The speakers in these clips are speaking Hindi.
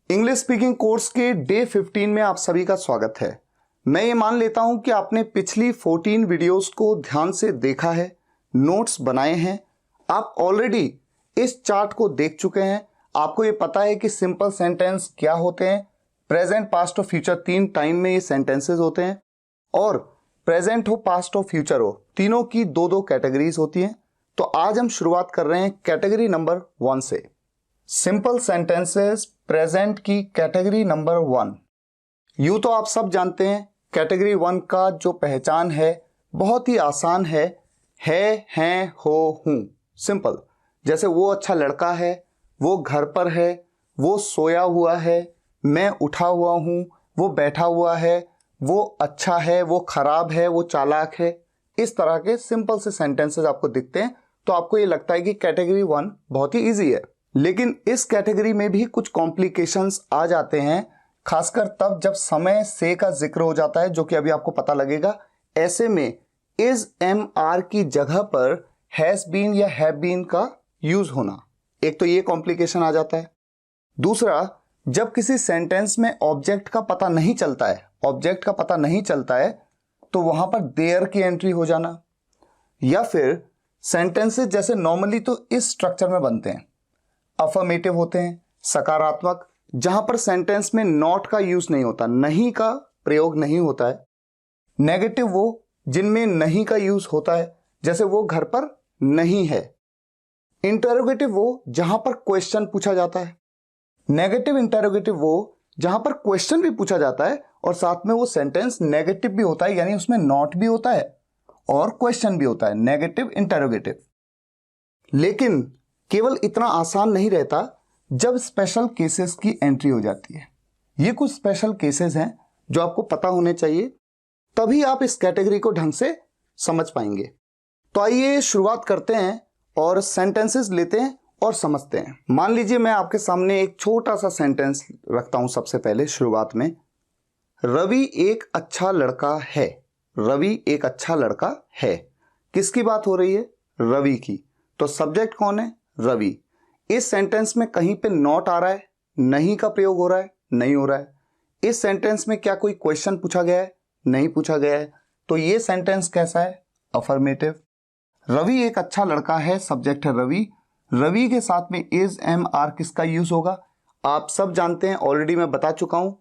इंग्लिश स्पीकिंग कोर्स के डे 15 में आप सभी का स्वागत है। मैं ये मान लेता हूं कि आपने पिछली 14 वीडियोस को ध्यान से देखा है, नोट्स बनाए हैं। आप ऑलरेडी इस चार्ट को देख चुके हैं। आपको ये पता है कि सिंपल सेंटेंस क्या होते हैं, प्रेजेंट, पास्ट और फ्यूचर 3 टाइम में ये सेंटेंसेस होते हैं, और प्रेजेंट हो, पास्ट हो, फ्यूचर हो, तीनों की दो दो कैटेगरीज होती हैं। तो आज हम शुरुआत कर रहे हैं कैटेगरी नंबर 1 से। सिंपल सेंटेंसेस प्रेजेंट की कैटेगरी नंबर 1। यूं तो आप सब जानते हैं कैटेगरी 1 का जो पहचान है बहुत ही आसान है, हैं, हो, हूं। सिंपल, जैसे वो अच्छा लड़का है, वो घर पर है, वो सोया हुआ है, मैं उठा हुआ हूं, वो बैठा हुआ है, वो अच्छा है, वो खराब है, वो चालाक है। इस तरह के सिंपल से सेंटेंसेस आपको दिखते हैं तो आपको ये लगता है कि कैटेगरी 1 बहुत ही इजी है। लेकिन इस कैटेगरी में भी कुछ कॉम्प्लिकेशंस आ जाते हैं, खासकर तब जब समय से का जिक्र हो जाता है, जो कि अभी आपको पता लगेगा। ऐसे में इज एम आर की जगह पर हैज बीन या हैव बीन का यूज होना, एक तो ये कॉम्प्लिकेशन आ जाता है। दूसरा, जब किसी सेंटेंस में ऑब्जेक्ट का पता नहीं चलता है, तो वहां पर देयर की एंट्री हो जाना, या फिर सेंटेंसेस जैसे नॉर्मली तो इस स्ट्रक्चर में बनते हैं, अफर्मेटिव होते हैं, सकारात्मक, जहां पर सेंटेंस में नॉट का यूज नहीं होता, नहीं का प्रयोग नहीं होता है। नेगेटिव वो जिनमें नहीं का यूज होता है, जैसे वो घर पर नहीं है। इंटरोगेटिव वो जहां पर क्वेश्चन पूछा जाता है। नेगेटिव इंटरोगेटिव वो जहां पर क्वेश्चन भी पूछा जाता है और साथ में वो सेंटेंस नेगेटिव भी होता है, यानी उसमें नॉट भी होता है और क्वेश्चन भी होता है, नेगेटिव इंटरोगेटिव। लेकिन केवल इतना आसान नहीं रहता जब स्पेशल केसेस की एंट्री हो जाती है। ये कुछ स्पेशल केसेस हैं जो आपको पता होने चाहिए, तभी आप इस कैटेगरी को ढंग से समझ पाएंगे। तो आइए शुरुआत करते हैं और सेंटेंसेस लेते हैं और समझते हैं। मान लीजिए मैं आपके सामने एक छोटा सा सेंटेंस रखता हूं। सबसे पहले शुरुआत में, रवि एक अच्छा लड़का है। रवि एक अच्छा लड़का है, किसकी बात हो रही है? रवि की। तो सब्जेक्ट कौन है? रवि। इस सेंटेंस में कहीं पे नॉट आ रहा है, नहीं का प्रयोग हो रहा है? नहीं हो रहा है। इस सेंटेंस में क्या कोई क्वेश्चन पूछा गया है? नहीं पूछा गया है। तो ये सेंटेंस कैसा है? अफर्मेटिव। रवि एक अच्छा लड़का है, सब्जेक्ट है रवि। रवि के साथ में इज एम आर किसका यूज होगा? आप सब जानते हैं, ऑलरेडी मैं बता चुका हूं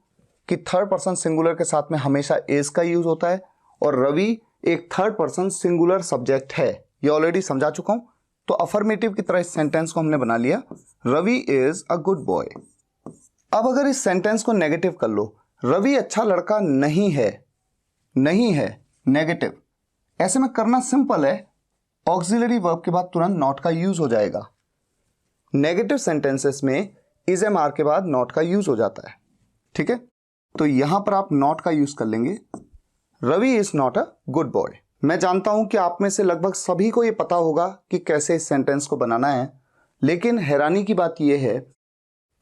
कि थर्ड पर्सन सिंगुलर के साथ में हमेशा इज का यूज होता है, और रवि एक थर्ड पर्सन सिंगुलर सब्जेक्ट है, ये ऑलरेडी समझा चुका हूं। तो अफर्मेटिव की तरह इस सेंटेंस को हमने बना लिया, Ravi is a good boy. अब अगर इस सेंटेंस को नेगेटिव कर लो, रवि अच्छा लड़का नहीं है, नेगेटिव। ऐसे में करना सिंपल है, ऑक्सिलरी वर्ब के बाद तुरंत नॉट का यूज हो जाएगा। नेगेटिव सेंटेंसेस में इज एम आर के बाद नॉट का यूज हो जाता है, ठीक है। तो यहां पर आप नॉट का यूज कर लेंगे, Ravi is not a good boy. मैं जानता हूं कि आप में से लगभग सभी को यह पता होगा कि कैसे इस सेंटेंस को बनाना है, लेकिन हैरानी की बात यह है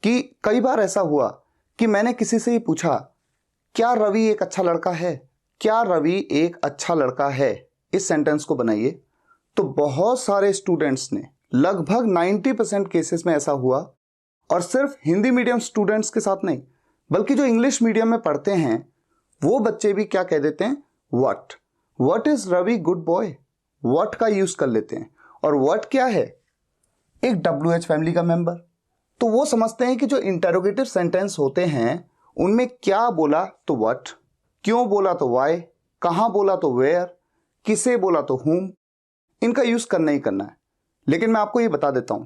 कि कई बार ऐसा हुआ कि मैंने किसी से ही पूछा, क्या रवि एक अच्छा लड़का है? क्या रवि एक अच्छा लड़का है? इस सेंटेंस को बनाइए। तो बहुत सारे स्टूडेंट्स ने, लगभग 90% केसेस में ऐसा हुआ, और सिर्फ हिंदी मीडियम स्टूडेंट्स के साथ नहीं, बल्कि जो इंग्लिश मीडियम में पढ़ते हैं वो बच्चे भी क्या कह देते हैं? What is Ravi good boy? What का यूज कर लेते हैं। और व्हाट क्या है? एक WH फैमिली का मेंबर। तो वो समझते हैं कि जो इंटरोगेटिव सेंटेंस होते हैं उनमें क्या बोला तो व्हाट, क्यों बोला तो व्हाई, कहां बोला तो वेयर, किसे बोला तो whom, इनका यूज करना ही करना है। लेकिन मैं आपको ये बता देता हूं,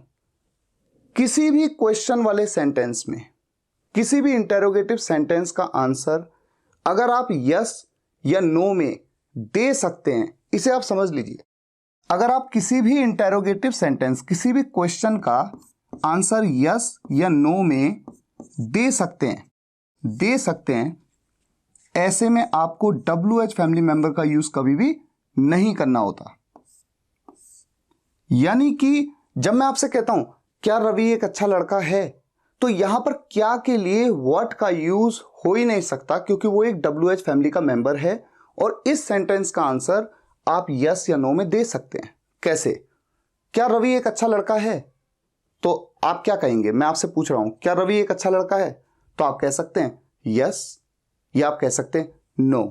किसी भी क्वेश्चन वाले सेंटेंस में, किसी भी इंटरोगेटिव सेंटेंस का आंसर अगर आप यस या नो में दे सकते हैं, इसे आप समझ लीजिए। अगर आप किसी भी इंटरोगेटिव सेंटेंस, किसी भी क्वेश्चन का आंसर यस या नो में दे सकते हैं, ऐसे में आपको WH फैमिली मेंबर का यूज कभी भी नहीं करना होता। यानी कि जब मैं आपसे कहता हूं क्या रवि एक अच्छा लड़का है, तो यहां पर क्या के लिए व्हाट का यूज हो ही नहीं सकता, क्योंकि वो एक WH फैमिली का मेंबर है और इस सेंटेंस का आंसर आप यस या नो में दे सकते हैं। कैसे? क्या रवि एक अच्छा लड़का है? तो आप क्या कहेंगे? मैं आपसे पूछ रहा हूं, क्या रवि एक अच्छा लड़का है? तो आप कह सकते हैं यस या आप कह सकते हैं नो।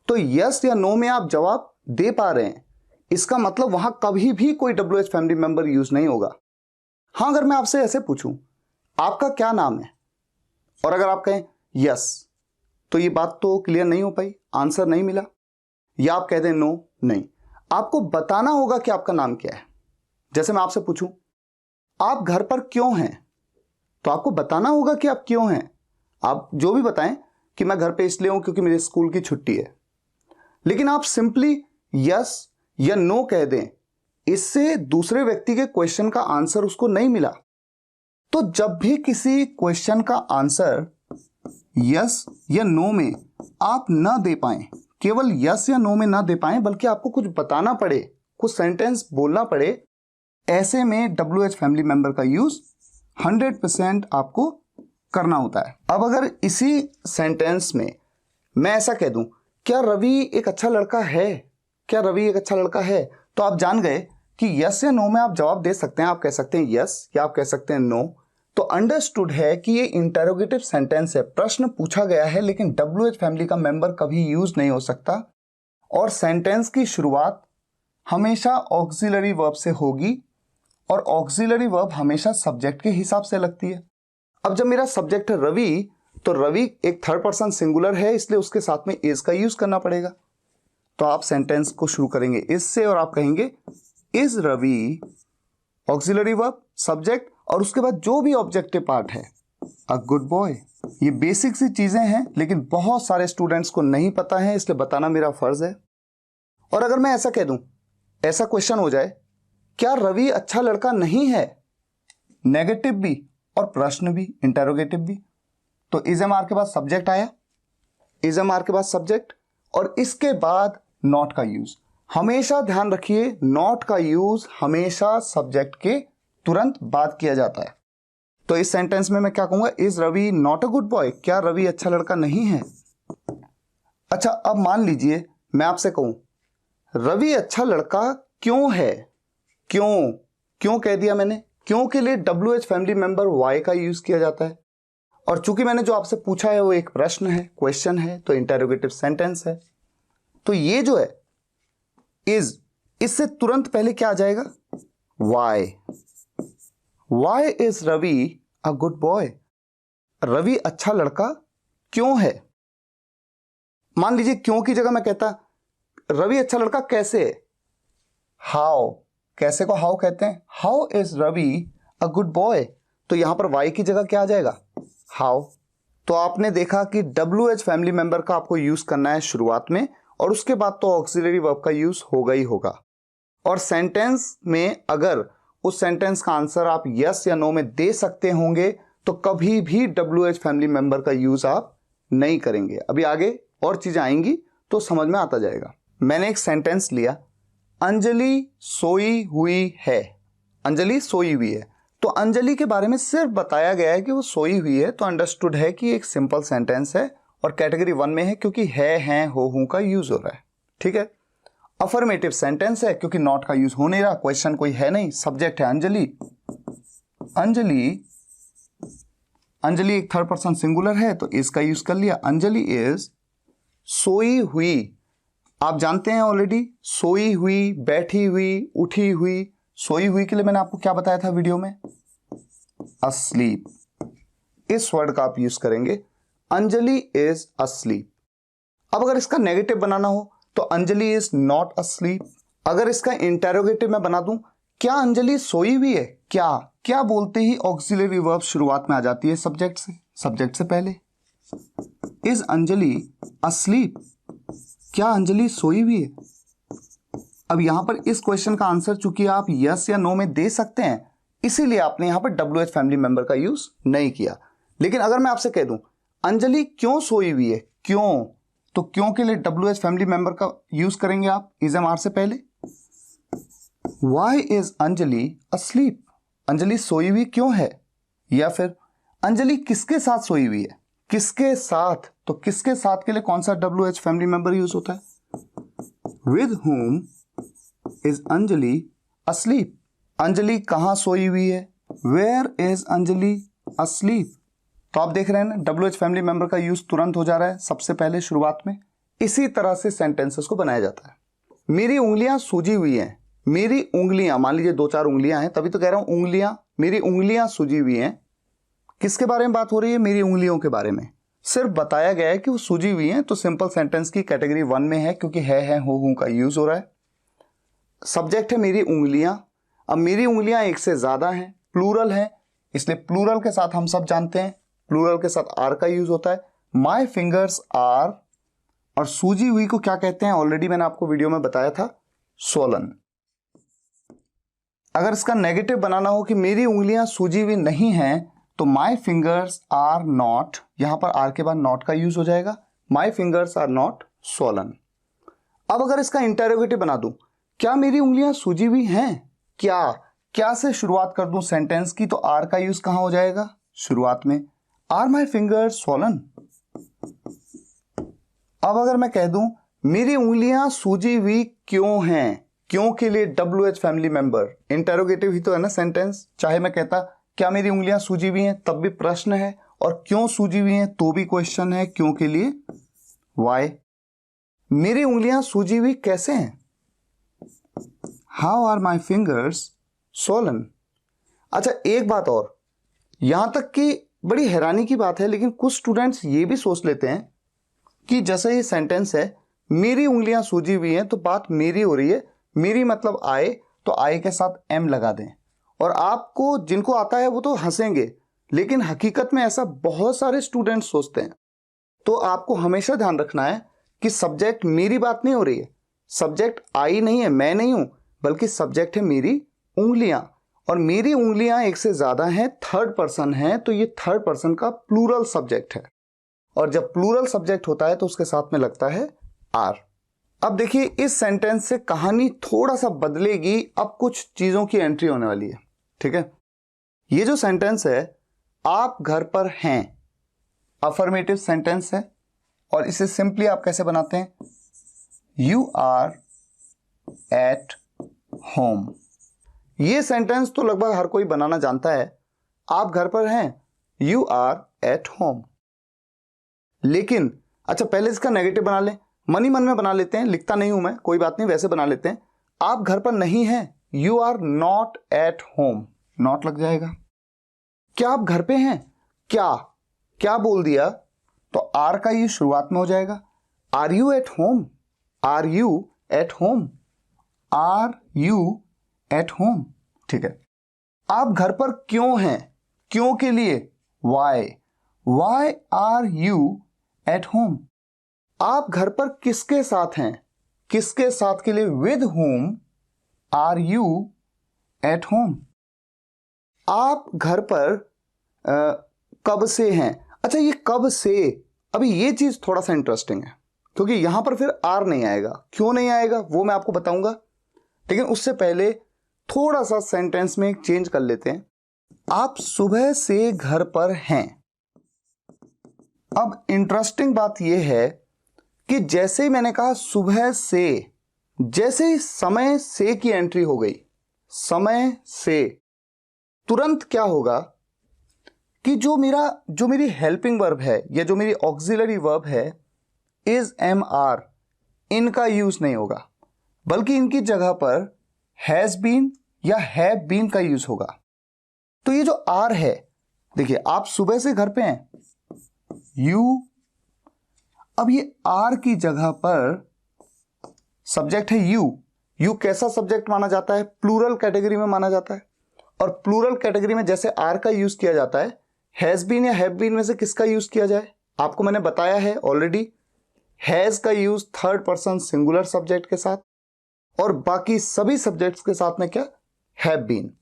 तो यस या नो में आप जवाब दे पा रहे हैं, इसका मतलब वहां कभी भी कोई WH फैमिली मेंबर यूज नहीं होगा। हाँ, अगर मैं आपसे ऐसे पूछूं आपका क्या नाम है, और अगर आप कहें यस, तो ये बात तो क्लियर नहीं हो पाई, आंसर नहीं मिला। या आप कह दें नो, नहीं, आपको बताना होगा कि आपका नाम क्या है। जैसे मैं आपसे पूछूं आप घर पर क्यों हैं, तो आपको बताना होगा कि आप क्यों हैं। आप जो भी बताएं कि मैं घर पे इसलिए हूं क्योंकि मेरे स्कूल की छुट्टी है, लेकिन आप सिंपली यस या नो कह दें, इससे दूसरे व्यक्ति के क्वेश्चन का आंसर उसको नहीं मिला। तो जब भी किसी क्वेश्चन का आंसर यस या नो में आप ना दे पाएं, केवल यस या नो में ना दे पाएं, बल्कि आपको कुछ बताना पड़े, कुछ सेंटेंस बोलना पड़े, ऐसे में WH फैमिली मेंबर का यूज 100% आपको करना होता है। अब अगर इसी सेंटेंस में मैं ऐसा कह दूं क्या रवि एक अच्छा लड़का है, क्या रवि एक अच्छा लड़का है, तो आप जान गए कि यस या नो में आप जवाब दे सकते हैं। आप कह सकते हैं यस या आप कह सकते हैं नो। तो अंडरस्टूड है कि ये इंटरोगेटिव सेंटेंस है, प्रश्न पूछा गया है, लेकिन WH फैमिली का मेंबर कभी यूज नहीं हो सकता। और सेंटेंस की शुरुआत हमेशा ऑक्सिलरी वर्ब से होगी, और ऑक्सिलरी वर्ब हमेशा सब्जेक्ट के हिसाब से लगती है। अब जब मेरा सब्जेक्ट है रवि, तो रवि एक थर्ड पर्सन सिंगुलर है, इसलिए उसके साथ में इज का यूज करना पड़ेगा। तो आप सेंटेंस को शुरू करेंगे इज से, और आप कहेंगे is Ravi, auxiliary verb, subject, और उसके बाद जो भी ऑब्जेक्टिव पार्ट है अ गुड बॉय। ये बेसिक सी चीजें हैं, लेकिन बहुत सारे स्टूडेंट्स को नहीं पता है, इसलिए बताना मेरा फर्ज है। और अगर मैं ऐसा कह दूं, ऐसा क्वेश्चन हो जाए क्या रवि अच्छा लड़का नहीं है, नेगेटिव भी और प्रश्न भी, इंटरोगेटिव भी, तो इज एम आर के बाद सब्जेक्ट आया, इज एम आर के बाद सब्जेक्ट, और इसके बाद नॉट का यूज। हमेशा ध्यान रखिए, नॉट का यूज हमेशा सब्जेक्ट के तुरंत बाद किया जाता है। तो इस सेंटेंस में मैं क्या कहूंगा, is Ravi not a good boy, क्या रवि अच्छा लड़का नहीं है। अच्छा, अब मान लीजिए मैं आपसे कहूं रवि अच्छा लड़का क्यों है, क्यों, क्यों कह दिया मैंने, क्यों के लिए WH फैमिली मेंबर वाई का यूज किया जाता है। और चूंकि मैंने जो आपसे पूछा है वो एक प्रश्न है, क्वेश्चन है, तो इंटरोगेटिव सेंटेंस है, तो ये जो है इज, इससे तुरंत पहले क्या आ जाएगा, why. Why is Ravi a good boy, Ravi अच्छा लड़का क्यों है। मान लीजिए क्यों की जगह मैं कहता रवि अच्छा लड़का कैसे है, हाउ, कैसे को हाउ कहते हैं, how is Ravi a good boy, तो यहां पर वाई की जगह क्या आ जाएगा, हाउ। तो आपने देखा कि WH फैमिली मेंबर का आपको यूज करना है शुरुआत में, और उसके बाद तो ऑक्सिलरी वर्ब का यूज होगा ही होगा। और सेंटेंस में अगर उस सेंटेंस का आंसर आप यस या नो में दे सकते होंगे, तो कभी भी WH फैमिली मेंबर का यूज आप नहीं करेंगे। अभी आगे और चीजें आएंगी तो समझ में आता जाएगा। मैंने एक सेंटेंस लिया, अंजलि सोई हुई है, अंजलि सोई हुई है, तो अंजलि के बारे में सिर्फ बताया गया है कि वो सोई हुई है, तो अंडरस्टूड है कि एक सिंपल सेंटेंस है और कैटेगरी 1 में है, क्योंकि है, हैं, हो, हूं का यूज हो रहा है। ठीक है, अफर्मेटिव सेंटेंस है क्योंकि नॉट का यूज हो नहीं रहा, क्वेश्चन कोई है नहीं, सब्जेक्ट है अंजलि। अंजलि, अंजलि एक थर्ड पर्सन सिंगुलर है, तो इसका यूज कर लिया, अंजलि इज सोई हुई। आप जानते हैं ऑलरेडी, सोई हुई, बैठी हुई, उठी हुई। सोई हुई के लिए मैंने आपको क्या बताया था वीडियो में, अस्लीप। इस वर्ड का आप यूज करेंगे, अंजलि इज अस्लीप। अब अगर इसका नेगेटिव बनाना हो तो अंजलि इज नॉट अस्लीप। अगर इसका इंटेरोगेटिव मैं बना दूं, क्या अंजलि सोई हुई है, क्या, क्या बोलते ही ऑक्सिलरी वर्ब शुरुआत में आ जाती है सब्जेक्ट से, सब्जेक्ट से पहले। इज अंजलि अस्लीप, क्या अंजलि सोई हुई है। अब यहां पर इस क्वेश्चन का आंसर चूंकि आप यस या नो में दे सकते हैं, इसीलिए आपने यहां पर WH फैमिली मेंबर का यूज नहीं किया। लेकिन अगर मैं आपसे कह दूं अंजलि क्यों सोई हुई है, क्यों, तो क्यों के लिए WH फैमिली मेंबर का यूज करेंगे आप इज एम आर से पहले। Why is Anjali asleep, Anjali सोई हुई क्यों है। या फिर अंजलि किसके साथ सोई हुई है, किसके साथ, तो किसके साथ के लिए कौन सा WH फैमिली मेंबर यूज होता है, with whom is Anjali asleep, Anjali कहां सोई हुई है, वेयर इज अंजलि अस्लीप। तो आप देख रहे हैं ना, WH फैमिली मेंबर का यूज तुरंत हो जा रहा है सबसे पहले शुरुआत में। इसी तरह से सेंटेंसेस को बनाया जाता है। मेरी उंगलियां सूजी हुई हैं। मेरी उंगलियां, मान लीजिए 2-4 उंगलियां हैं, तभी तो कह रहा हूं उंगलियां, मेरी उंगलियां सूजी हुई हैं। किसके बारे में बात हो रही है? मेरी उंगलियों के बारे में। सिर्फ बताया गया है कि वो सूजी हुई हैं, तो सिंपल सेंटेंस की कैटेगरी 1 में है, क्योंकि है हो हूं का यूज हो रहा है। सब्जेक्ट है मेरी उंगलियां। अब मेरी उंगलियां एक से ज्यादा हैं, प्लूरल है, इसलिए प्लूरल के साथ हम सब जानते हैं प्लूरल के साथ आर का यूज होता है। माई फिंगर्स आर, और सूजी हुई को क्या कहते हैं? ऑलरेडी मैंने आपको वीडियो में बताया था, स्वोलन। अगर इसका नेगेटिव बनाना हो कि मेरी उंगलियां सूजी हुई नहीं हैं, तो माई फिंगर्स आर नॉट, यहां पर आर के बाद नॉट का यूज हो जाएगा। My fingers are not swollen. अब अगर इसका इंटरोगेटिव बना दूं, क्या मेरी उंगलियां सूजी हुई हैं? क्या से शुरुआत कर दूं सेंटेंस की, तो आर का यूज कहां हो जाएगा? शुरुआत में। Are my fingers swollen. अब अगर मैं कह दूं मेरी उंगलियां सूजी हुई क्यों हैं, क्यों के लिए WH फैमिली मेंबर, इंटरोगेटिव ही तो है ना सेंटेंस। चाहे मैं कहता क्या मेरी उंगलियां सूजी हुई हैं, तब भी प्रश्न है, और क्यों सूजी हुई हैं तो भी क्वेश्चन है, क्यों के लिए वाई। मेरी उंगलियां सूजी हुई कैसे हैं? How are my fingers swollen. अच्छा, एक बात और, यहां तक कि बड़ी हैरानी की बात है, लेकिन कुछ स्टूडेंट्स ये भी सोच लेते हैं कि जैसे ये सेंटेंस है मेरी उंगलियां सूजी हुई हैं, तो बात मेरी हो रही है, मेरी मतलब आए, तो आए के साथ एम लगा दें। और आपको जिनको आता है वो तो हंसेंगे, लेकिन हकीकत में ऐसा बहुत सारे स्टूडेंट्स सोचते हैं। तो आपको हमेशा ध्यान रखना है कि सब्जेक्ट मेरी बात नहीं हो रही है, सब्जेक्ट आई नहीं है, मैं नहीं हूं, बल्कि सब्जेक्ट है मेरी उंगलियां। और मेरी उंगलियां एक से ज्यादा हैं, थर्ड पर्सन है, तो ये थर्ड पर्सन का प्लूरल सब्जेक्ट है, और जब प्लूरल सब्जेक्ट होता है तो उसके साथ में लगता है आर। अब देखिए इस सेंटेंस से कहानी थोड़ा सा बदलेगी, अब कुछ चीजों की एंट्री होने वाली है, ठीक है। ये जो सेंटेंस है, आप घर पर हैं, अफर्मेटिव सेंटेंस है, और इसे सिंपली आप कैसे बनाते हैं? You are at home. ये सेंटेंस तो लगभग हर कोई बनाना जानता है, आप घर पर हैं, यू आर एट होम। लेकिन अच्छा, पहले इसका नेगेटिव बना लें, मन ही मन में बना लेते हैं, लिखता नहीं हूं मैं, कोई बात नहीं, वैसे बना लेते हैं। आप घर पर नहीं हैं, you are not at home, not लग जाएगा। क्या आप घर पे हैं? क्या बोल दिया, तो आर का ये शुरुआत में हो जाएगा। Are you at home, are you at home, are you at home, ठीक है। आप घर पर क्यों हैं? क्यों के लिए why are you at home. आप घर पर किसके साथ हैं? किसके साथ के लिए with home are you at home. आप घर पर कब से हैं? अच्छा, ये कब से, अभी ये चीज थोड़ा सा इंटरेस्टिंग है, क्योंकि यहां पर फिर आर नहीं आएगा। क्यों नहीं आएगा वो मैं आपको बताऊंगा, लेकिन उससे पहले थोड़ा सा सेंटेंस में एक चेंज कर लेते हैं। आप सुबह से घर पर हैं। अब इंटरेस्टिंग बात यह है कि जैसे ही मैंने कहा सुबह से, जैसे ही समय से की एंट्री हो गई, समय से, तुरंत क्या होगा कि जो मेरी हेल्पिंग वर्ब है या जो मेरी ऑक्सिलरी वर्ब है, इज एम आर, इनका यूज नहीं होगा, बल्कि इनकी जगह पर हैज बीन या हैव बीन का यूज होगा। तो ये जो आर है, देखिए आप सुबह से घर पे हैं, यू, अब ये आर की जगह पर सब्जेक्ट है यू कैसा सब्जेक्ट माना जाता है? प्लूरल कैटेगरी में माना जाता है, और प्लूरल कैटेगरी में जैसे आर का यूज किया जाता है, हैज बीन या हैव बीन में से किसका यूज किया जाए? आपको मैंने बताया है ऑलरेडी, हैज का use third person singular subject के साथ, और बाकी सभी सब्जेक्ट्स के साथ में क्या? Have been.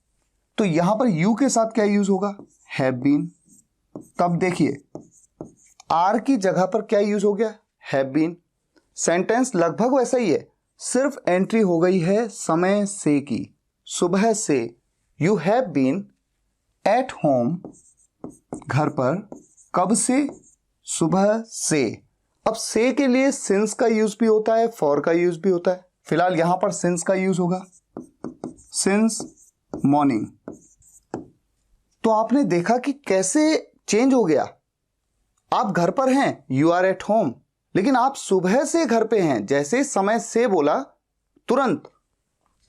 तो यहां पर यू के साथ क्या यूज होगा? Have been. तब देखिए आर की जगह पर क्या यूज हो गया? Have been. सेंटेंस लगभग वैसा ही है, सिर्फ एंट्री हो गई है समय से की, सुबह से। You have been at home, घर पर, कब से? सुबह से। अब से के लिए सिंस का यूज भी होता है, फॉर का यूज भी होता है। फिलहाल यहां पर सिंस का यूज होगा, सिंस मॉर्निंग। तो आपने देखा कि कैसे चेंज हो गया, आप घर पर हैं, यू आर एट होम, लेकिन आप सुबह से घर पे हैं, जैसे समय से बोला तुरंत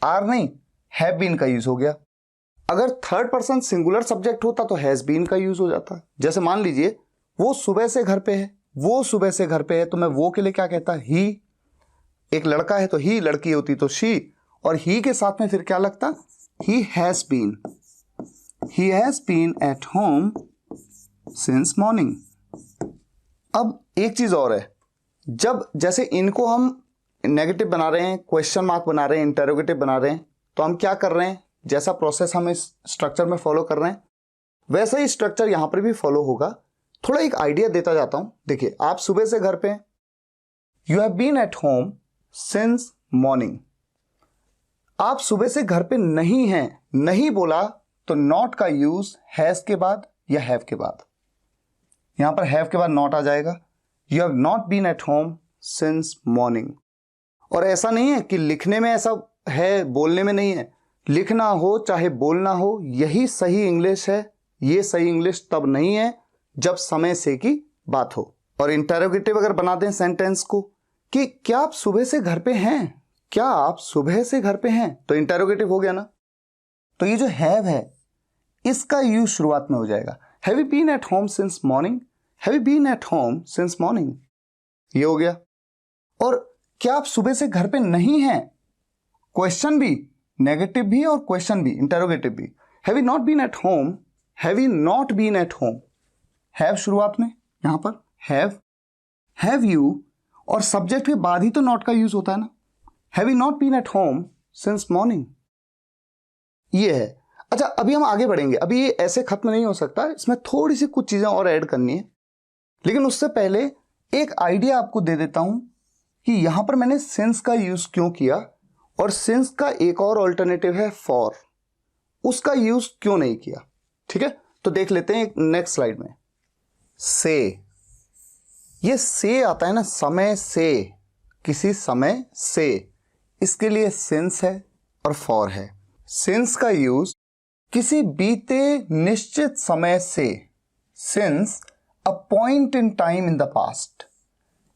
आर नहीं हैव बीन का यूज हो गया। अगर थर्ड पर्सन सिंगुलर सब्जेक्ट होता तो हैज बीन का यूज हो जाता। जैसे मान लीजिए वो सुबह से घर पे है, वो सुबह से घर पे है, तो मैं वो के लिए क्या कहता, ही। एक लड़का है तो ही, लड़की होती तो शी, और ही के साथ में फिर क्या लगता, he has been at home since morning. अब एक चीज और है, जब जैसे इनको हम नेगेटिव बना रहे हैं, क्वेश्चन मार्क बना रहे हैं, इंटरोगेटिव बना रहे हैं, तो हम क्या कर रहे हैं, जैसा प्रोसेस हम इस स्ट्रक्चर में फॉलो कर रहे हैं वैसा ही स्ट्रक्चर यहां पर भी फॉलो होगा। थोड़ा एक आइडिया देता जाता हूं। देखिए, आप सुबह से घर पे हैं, you have been at home since morning. आप सुबह से घर पे नहीं हैं, नहीं बोला तो नॉट का यूज हैज के बाद या हैव के बाद, यहां पर हैव के बाद नॉट आ जाएगा। You have not been at home since morning. और ऐसा नहीं है कि लिखने में ऐसा है, बोलने में नहीं है। लिखना हो चाहे बोलना हो, यही सही इंग्लिश है। ये सही इंग्लिश तब नहीं है जब समय से की बात हो। और इंटरोगेटिव अगर बना दें सेंटेंस को कि क्या आप सुबह से घर पे हैं, क्या आप सुबह से घर पे हैं, तो इंटरोगेटिव हो गया ना। तो ये जो हैव है इसका यूज शुरुआत में हो जाएगा। Have you been at home since morning, have you been at home since morning, ये हो गया। और क्या आप सुबह से घर पे नहीं हैं, क्वेश्चन भी, नेगेटिव भी और क्वेश्चन भी, इंटरोगेटिव भी। Have you not been at home, have you not been at home, have शुरुआत में, यहां पर हैव यू, और सब्जेक्ट के बाद ही तो नॉट का यूज होता है ना। Have you not been at home since morning, ये है। अच्छा, अभी हम आगे बढ़ेंगे, अभी ये ऐसे खत्म नहीं हो सकता, इसमें थोड़ी सी कुछ चीजें और ऐड करनी है। लेकिन उससे पहले एक आइडिया आपको दे देता हूं कि यहां पर मैंने सिंस का यूज क्यों किया, और सिंस का एक और ऑल्टरनेटिव है फॉर, उसका यूज क्यों नहीं किया। ठीक है, तो देख लेते हैं नेक्स्ट स्लाइड में। से, ये से आता है ना, समय से, किसी समय से, इसके लिए सिंस है और फॉर है। सिंस का यूज किसी बीते निश्चित समय से, since a point in time in the past,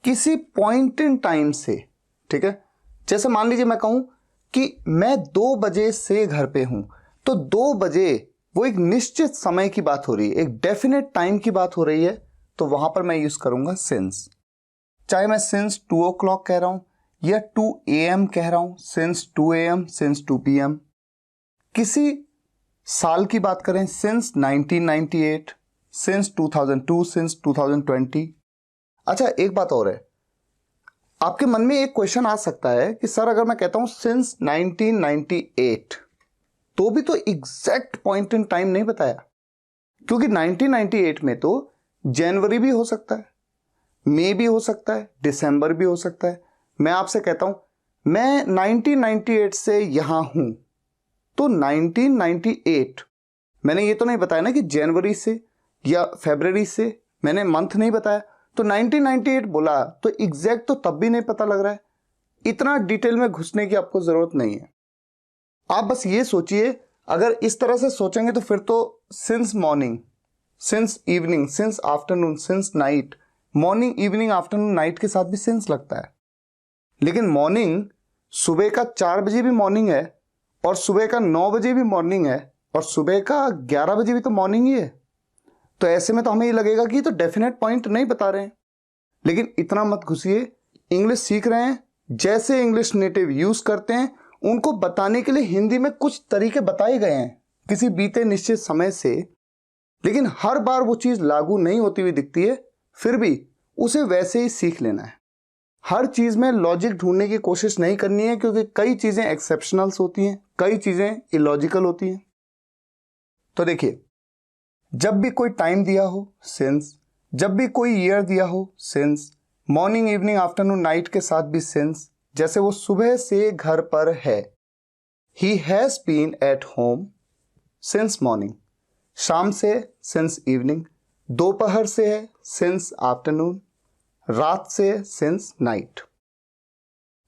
किसी पॉइंट इन टाइम से। ठीक है, जैसे मान लीजिए मैं कहूं कि मैं 2 बजे से घर पे हूं, तो 2 बजे वो एक निश्चित समय की बात हो रही है, एक डेफिनेट टाइम की बात हो रही है, तो वहां पर मैं यूज करूंगा सिंस। चाहे मैं सिंस 2 o'clock कह रहा हूं या 2 AM कह रहा हूं, सिंस 2 AM, सिंस 2 PM। किसी साल की बात करें, सिंस 1998, सिंस 2002, सिंस 2020। अच्छा, एक बात और है, आपके मन में एक क्वेश्चन आ सकता है कि सर अगर मैं कहता हूं सिंस 1998, तो भी तो एग्जैक्ट पॉइंट इन टाइम नहीं बताया, क्योंकि 1998 में तो जनवरी भी हो सकता है, मई भी हो सकता है, दिसंबर भी हो सकता है। मैं आपसे कहता हूं मैं 1998 से यहां हूं, तो 1998 मैंने ये तो नहीं बताया ना कि जनवरी से या फरवरी से, मैंने मंथ नहीं बताया, तो 1998 बोला तो एग्जैक्ट तो तब भी नहीं पता लग रहा है। इतना डिटेल में घुसने की आपको जरूरत नहीं है। आप बस ये सोचिए, अगर इस तरह से सोचेंगे तो फिर तो since morning, since evening, since afternoon, since night, morning, evening, afternoon, night के साथ भी सिंस लगता है। लेकिन मॉर्निंग, सुबह का 4 बजे भी मॉर्निंग है, और सुबह का 9 बजे भी मॉर्निंग है, और सुबह का 11 बजे भी तो मॉर्निंग ही है। तो ऐसे में तो हमें ये लगेगा कि तो डेफिनेट पॉइंट नहीं बता रहे हैं। लेकिन इतना मत घुसिए, इंग्लिश सीख रहे हैं, जैसे इंग्लिश नेटिव यूज करते हैं उनको बताने के लिए हिंदी में कुछ तरीके बताए गए हैं किसी बीते निश्चित समय से, लेकिन हर बार वो चीज लागू नहीं होती हुई दिखती है, फिर भी उसे वैसे ही सीख लेना है। हर चीज में लॉजिक ढूंढने की कोशिश नहीं करनी है, क्योंकि कई चीजें एक्सेप्शनल्स होती हैं, कई चीजें इलॉजिकल होती हैं। तो देखिए, जब भी कोई टाइम दिया हो सिंस, जब भी कोई ईयर दिया हो since, morning, evening, afternoon, night के साथ भी सिंस। जैसे वो सुबह से घर पर है, he has been at home since morning. शाम से सिंस इवनिंग, दोपहर से है सिंस आफ्टरनून, रात से सिंस नाइट,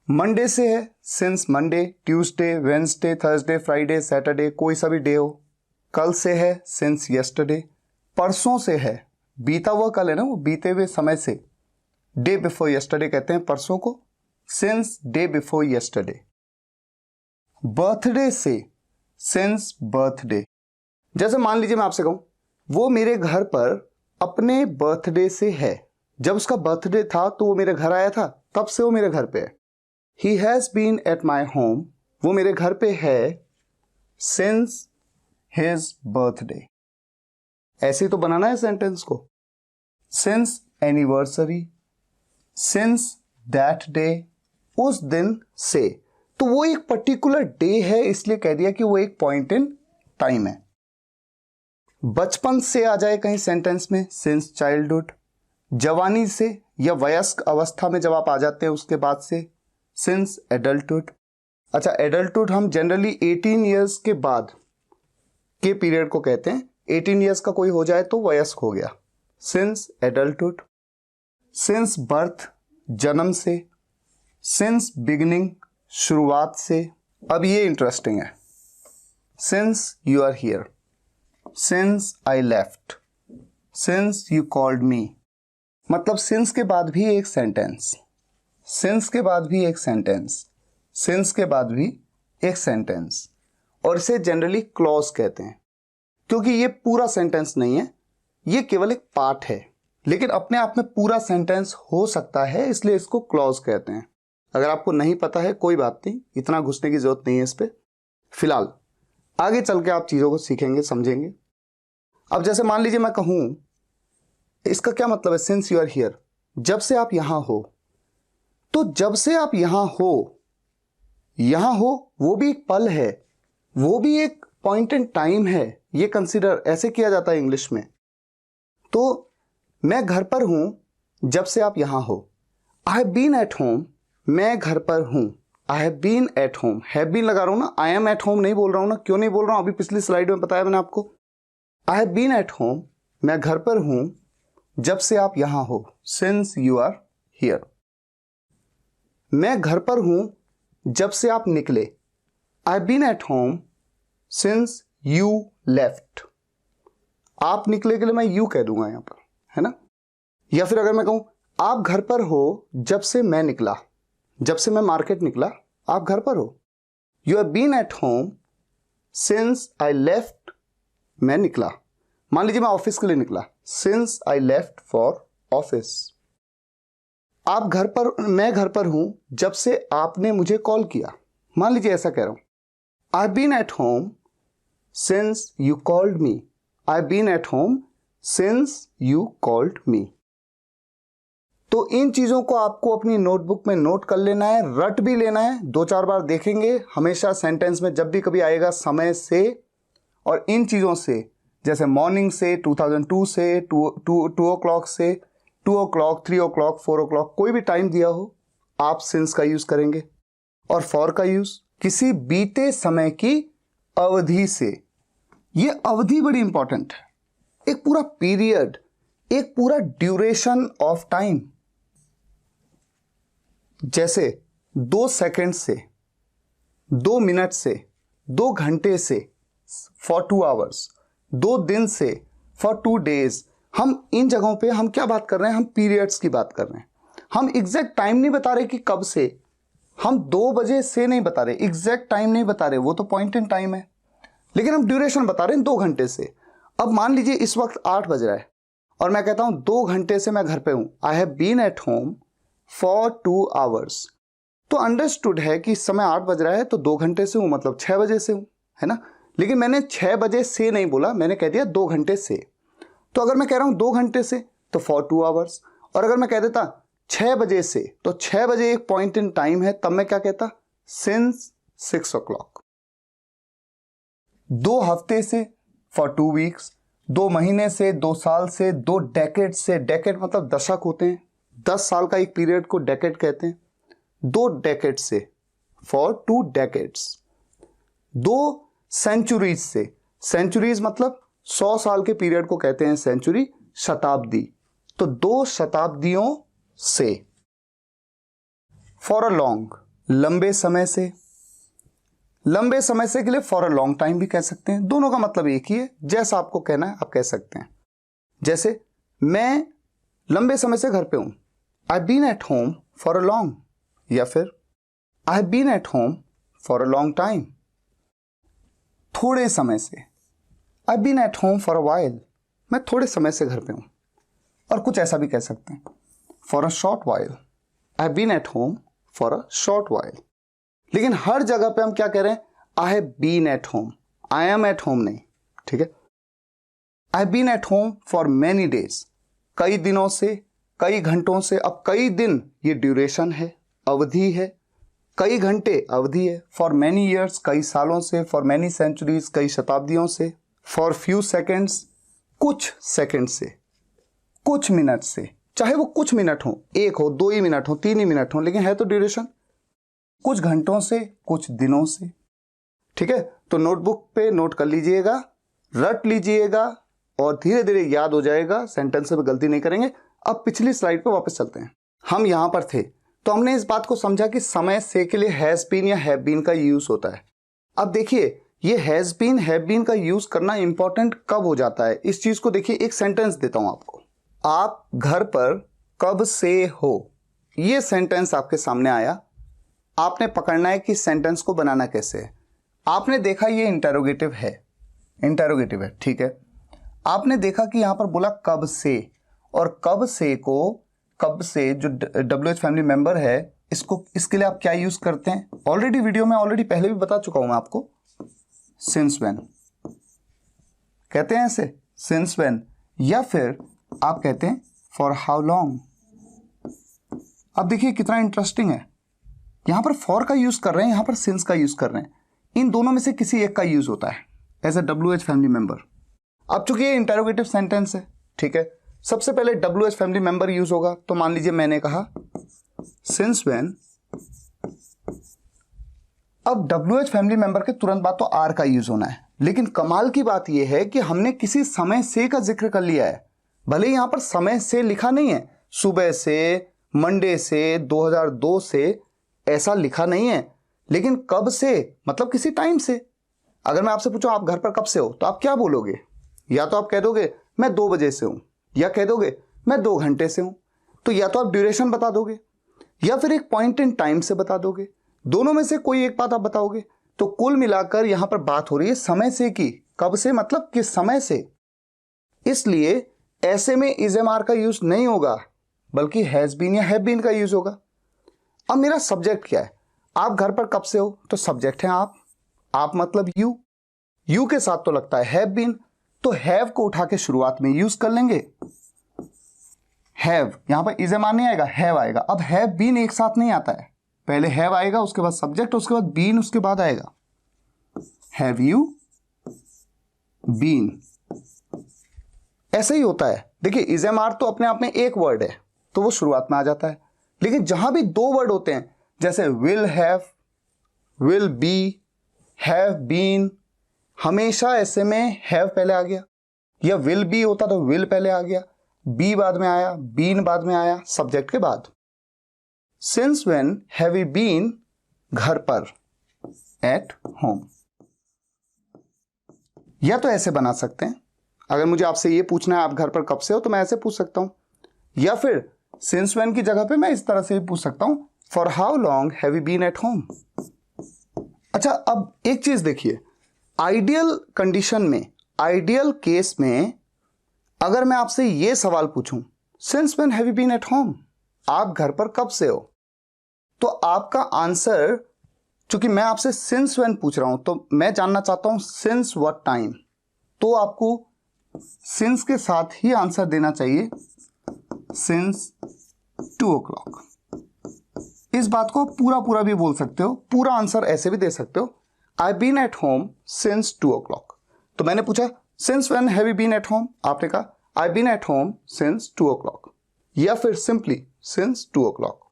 मंडे से है since Monday, Tuesday, Wednesday, Thursday, Friday, Saturday, कोई सा भी डे हो। कल से है सिंस यस्टरडे, परसों से है बीता हुआ कल है ना, वो बीते हुए समय से डे बिफोर यस्टरडे कहते हैं परसों को, since day before yesterday. Birthday से सिंस बर्थडे। जैसे मान लीजिए मैं आपसे कहूं वो मेरे घर पर अपने बर्थडे से है, जब उसका बर्थडे था तो वो मेरे घर आया था, तब से वो मेरे घर पे है। He has been at my home, वो मेरे घर पे है सिंस हिज बर्थडे। ऐसे तो बनाना है सेंटेंस को। Since anniversary, since that day, उस दिन से। तो वो एक पर्टिकुलर डे है, इसलिए कह दिया कि वो एक पॉइंट इन टाइम है। बचपन से आ जाए कहीं सेंटेंस में, सिंस चाइल्डहुड। जवानी से या वयस्क अवस्था में जब आप आ जाते हैं उसके बाद से, सिंस एडल्टहुड। अच्छा, एडल्टहुड हम जनरली 18 ईयर्स के बाद के पीरियड को कहते हैं। 18 ईयर्स का कोई हो जाए तो वयस्क हो गया, सिंस एडल्टहुड। सिंस बर्थ, जन्म से। सिंस बिगिनिंग, शुरुआत से। अब ये इंटरेस्टिंग है, since you are here, since I left, since you called me. मतलब सिंस के बाद भी एक सेंटेंस, सिंस के बाद भी एक सेंटेंस, सिंस के बाद भी एक सेंटेंस। और इसे जनरली क्लॉज कहते हैं, क्योंकि ये पूरा सेंटेंस नहीं है, ये केवल एक पार्ट है, लेकिन अपने आप में पूरा सेंटेंस हो सकता है, इसलिए इसको क्लॉज कहते हैं। अगर आपको नहीं पता है कोई बात नहीं, इतना घुसने की जरूरत नहीं है इस पे। फिलहाल आगे चल के आप चीजों को सीखेंगे, समझेंगे। अब जैसे मान लीजिए मैं कहूं, इसका क्या मतलब है, सिंस यू आर हियर, जब से आप यहां हो। तो जब से आप यहां हो, यहां हो वो भी एक पल है, वो भी एक पॉइंट इन टाइम है। ये कंसीडर ऐसे किया जाता है इंग्लिश में। तो मैं घर पर हूं जब से आप यहां हो। I have been at home, मैं घर पर हूं। I have been at home, have been लगा रहा हूं ना, आई एम एट होम नहीं बोल रहा हूं ना। क्यों नहीं बोल रहा हूं, अभी पिछली स्लाइड में बताया मैंने आपको। I have been at home, मैं घर पर हूं जब से आप यहां हो, सिंस यू आर हियर। मैं घर पर हूं जब से आप निकले, I have been at home since you left. आप निकले के लिए मैं यू कह दूंगा यहां पर, है ना। या फिर अगर मैं कहूं आप घर पर हो जब से मैं निकला, जब से मैं मार्केट निकला आप घर पर हो। You have been at home since I left, मैं निकला। मान लीजिए मैं ऑफिस के लिए निकला, since I left for office. आप घर पर, मैं घर पर हूं जब से आपने मुझे कॉल किया। मान लीजिए ऐसा कह रहा हूं, I have been at home since you called me. I have been at home since you called me. तो इन चीजों को आपको अपनी नोटबुक में नोट कर लेना है, रट भी लेना है, 2-4 बार देखेंगे हमेशा सेंटेंस में जब भी कभी आएगा समय से। और इन चीजों से, जैसे मॉर्निंग से, 2002 से, 2 o'clock से, 2 o'clock, 3 o'clock, 4 o'clock, कोई भी टाइम दिया हो आप सिंस का यूज करेंगे। और फॉर का यूज किसी बीते समय की अवधि से। ये अवधि बड़ी इंपॉर्टेंट है, एक पूरा पीरियड, एक पूरा ड्यूरेशन ऑफ टाइम। जैसे 2 सेकंड से, 2 मिनट से, 2 घंटे से, फॉर 2 आवर्स, 2 दिन से, फॉर 2 डेज। हम इन जगहों पे हम क्या बात कर रहे हैं, हम पीरियड्स की बात कर रहे हैं। हम एग्जैक्ट टाइम नहीं बता रहे कि कब से, हम 2 बजे से नहीं बता रहे, एग्जैक्ट टाइम नहीं बता रहे, वो तो पॉइंट इन टाइम है, लेकिन हम ड्यूरेशन बता रहे हैं 2 घंटे से। अब मान लीजिए इस वक्त 8 बज रहा है और मैं कहता हूं 2 घंटे से मैं घर पे हूं, I have been at home for 2 hours. तो अंडरस्टूड है कि इस समय 8 बज रहा है तो 2 घंटे से हूं, मतलब 6 बजे से हूं, है ना। लेकिन मैंने 6 बजे से नहीं बोला, मैंने कह दिया 2 घंटे से। तो अगर मैं कह रहा हूं 2 घंटे से तो फॉर 2 आवर्स। और अगर मैं कह देता 6 बजे से, तो 6 बजे एक पॉइंट इन टाइम है, तब मैं क्या कहता, सिंस 6 o'clock। 2 हफ्ते से फॉर 2 वीक्स, 2 महीने से, 2 साल से, 2 डेकेड से, डेकेड मतलब दशक होते हैं, 10 साल का एक पीरियड को डेकेड कहते हैं। 2 डेकेड से फॉर 2 डेकेड्स। 2 सेंचुरीज से, सेंचुरीज मतलब 100 साल के पीरियड को कहते हैं सेंचुरी, शताब्दी। तो 2 शताब्दियों से। फॉर अ लॉन्ग, लंबे समय से, लंबे समय से के लिए फॉर अ लॉन्ग टाइम भी कह सकते हैं। दोनों का मतलब एक ही है, जैसा आपको कहना है आप कह सकते हैं। जैसे मैं लंबे समय से घर पे हूं, I been at home for a long, या फिर I have been at home for a long time, थोड़े समय से, I been at home for a while, मैं थोड़े समय से घर पे हूं। और कुछ ऐसा भी कह सकते हैं, for a short while, I have been at home for a short while. लेकिन हर जगह पे हम क्या कह रहे हैं, I have been at home, I am at home नहीं, ठीक है। I have been at home for many days, कई दिनों से, कई घंटों से। अब कई दिन ये ड्यूरेशन है, अवधि है, कई घंटे अवधि है। फॉर मेनी ईयर्स, कई सालों से। फॉर मेनी सेंचुरीज, कई शताब्दियों से। फॉर फ्यू सेकेंड्स, कुछ सेकेंड से, कुछ मिनट से, चाहे वो कुछ मिनट हो, एक हो, 2 ही मिनट हो, 3 ही मिनट हो, लेकिन है तो ड्यूरेशन। कुछ घंटों से, कुछ दिनों से, ठीक है। तो नोटबुक पे नोट कर लीजिएगा, रट लीजिएगा और धीरे धीरे याद हो जाएगा, सेंटेंस में गलती नहीं करेंगे। अब पिछली स्लाइड पे वापस चलते हैं। हम यहां पर थे तो हमने इस बात को समझा कि समय से के लिए हैज बीन या हैव बीन का यूज होता है। अब देखिए, ये हैज बीन, हैव बीन का यूज करना इंपॉर्टेंट कब हो जाता है, इस चीज को देखिए। एक सेंटेंस देता हूं आपको, आप घर पर कब से हो, ये सेंटेंस आपके सामने आया। आपने पकड़ना है कि सेंटेंस को बनाना कैसे है। आपने देखा ये इंटरोगेटिव है, इंटरोगेटिव है, ठीक है। आपने देखा कि यहां पर बोला कब से, और कब से को, कब से जो WH फैमिली मेंबर है, इसको, इसके लिए आप क्या यूज करते हैं, ऑलरेडी वीडियो में ऑलरेडी पहले भी बता चुका हूं मैं आपको। सिंस व्हेन कहते हैं ऐसे, सिंस व्हेन, या फिर आप कहते हैं फॉर हाउ लॉन्ग। अब देखिए कितना इंटरेस्टिंग है, यहां पर फॉर का यूज कर रहे हैं, यहां पर सिंस का यूज कर रहे हैं। इन दोनों में से किसी एक का यूज होता है as a WH family member. अब चूंकि ये इंटरोगेटिव सेंटेंस है, ठीक है, सबसे पहले WH फैमिली मेंबर यूज होगा। तो मान लीजिए मैंने कहा सिंस व्हेन, अब WH फैमिली मेंबर के तुरंत बाद तो आर का यूज होना है। लेकिन कमाल की बात यह है कि हमने किसी समय से का जिक्र कर लिया है। भले यहां पर समय से लिखा नहीं है, सुबह से, मंडे से, 2002 से, ऐसा लिखा नहीं है, लेकिन कब से मतलब किसी टाइम से। अगर मैं आपसे पूछूं आप घर पर कब से हो, तो आप क्या बोलोगे? या तो आप कह दोगे मैं 2 बजे से हूं, या कह दोगे मैं 2 घंटे से हूं। तो या तो आप ड्यूरेशन बता दोगे, या फिर एक पॉइंट इन टाइम से बता दोगे। दोनों में से कोई एक बात आप बताओगे। तो कुल मिलाकर यहां पर बात हो रही है समय से की, कब से मतलब किस समय से। इसलिए ऐसे में इज एम आर का यूज नहीं होगा, बल्कि हैज बीन या हैव बीन का यूज होगा। अब मेरा सब्जेक्ट क्या है? आप घर पर कब से हो, तो सब्जेक्ट है आप मतलब यू के साथ तो लगता है हैव बीन, तो हैव को उठा के शुरुआत में यूज कर लेंगे। हैव, यहां पर इज एम आर नहीं आएगा, हैव आएगा। अब हैव बीन एक साथ नहीं आता है, पहले हैव आएगा, उसके बाद सब्जेक्ट, उसके बाद बीन, उसके बाद आएगा हैव यू बीन। ऐसा ही होता है। देखिए इज एम आर तो अपने आप में एक वर्ड है, तो वो शुरुआत में आ जाता है। लेकिन जहां भी 2 वर्ड होते हैं, जैसे will have, will be, have been, हमेशा ऐसे में हैव पहले आ गया। या विल बी होता तो विल पहले आ गया, बी बाद में आया, बीन बाद में आया, सब्जेक्ट के बाद। Since when have you been, घर पर, एट होम। या तो ऐसे बना सकते हैं, अगर मुझे आपसे ये पूछना है आप घर पर कब से हो, तो मैं ऐसे पूछ सकता हूं। या फिर सिंस व्हेन की जगह पे मैं इस तरह से भी पूछ सकता हूं, for how long have you been at home. अच्छा, अब एक चीज देखिए, आइडियल कंडीशन में, आइडियल केस में, अगर मैं आपसे ये सवाल पूछूं, since when have you been at home, आप घर पर कब से हो, तो आपका आंसर, चूंकि मैं आपसे सिंस व्हेन पूछ रहा हूं, तो मैं जानना चाहता हूं सिंस व्हाट टाइम, तो आपको सिंस के साथ ही आंसर देना चाहिए, सिंस 2 o'clock। इस बात को पूरा भी बोल सकते हो, पूरा आंसर ऐसे भी दे सकते हो, I been at home since 2 o'clock। तो मैंने पूछा since when have you been at home, आपने कहा I been at home since 2 o'clock, या फिर सिंपली सिंस 2 o'clock।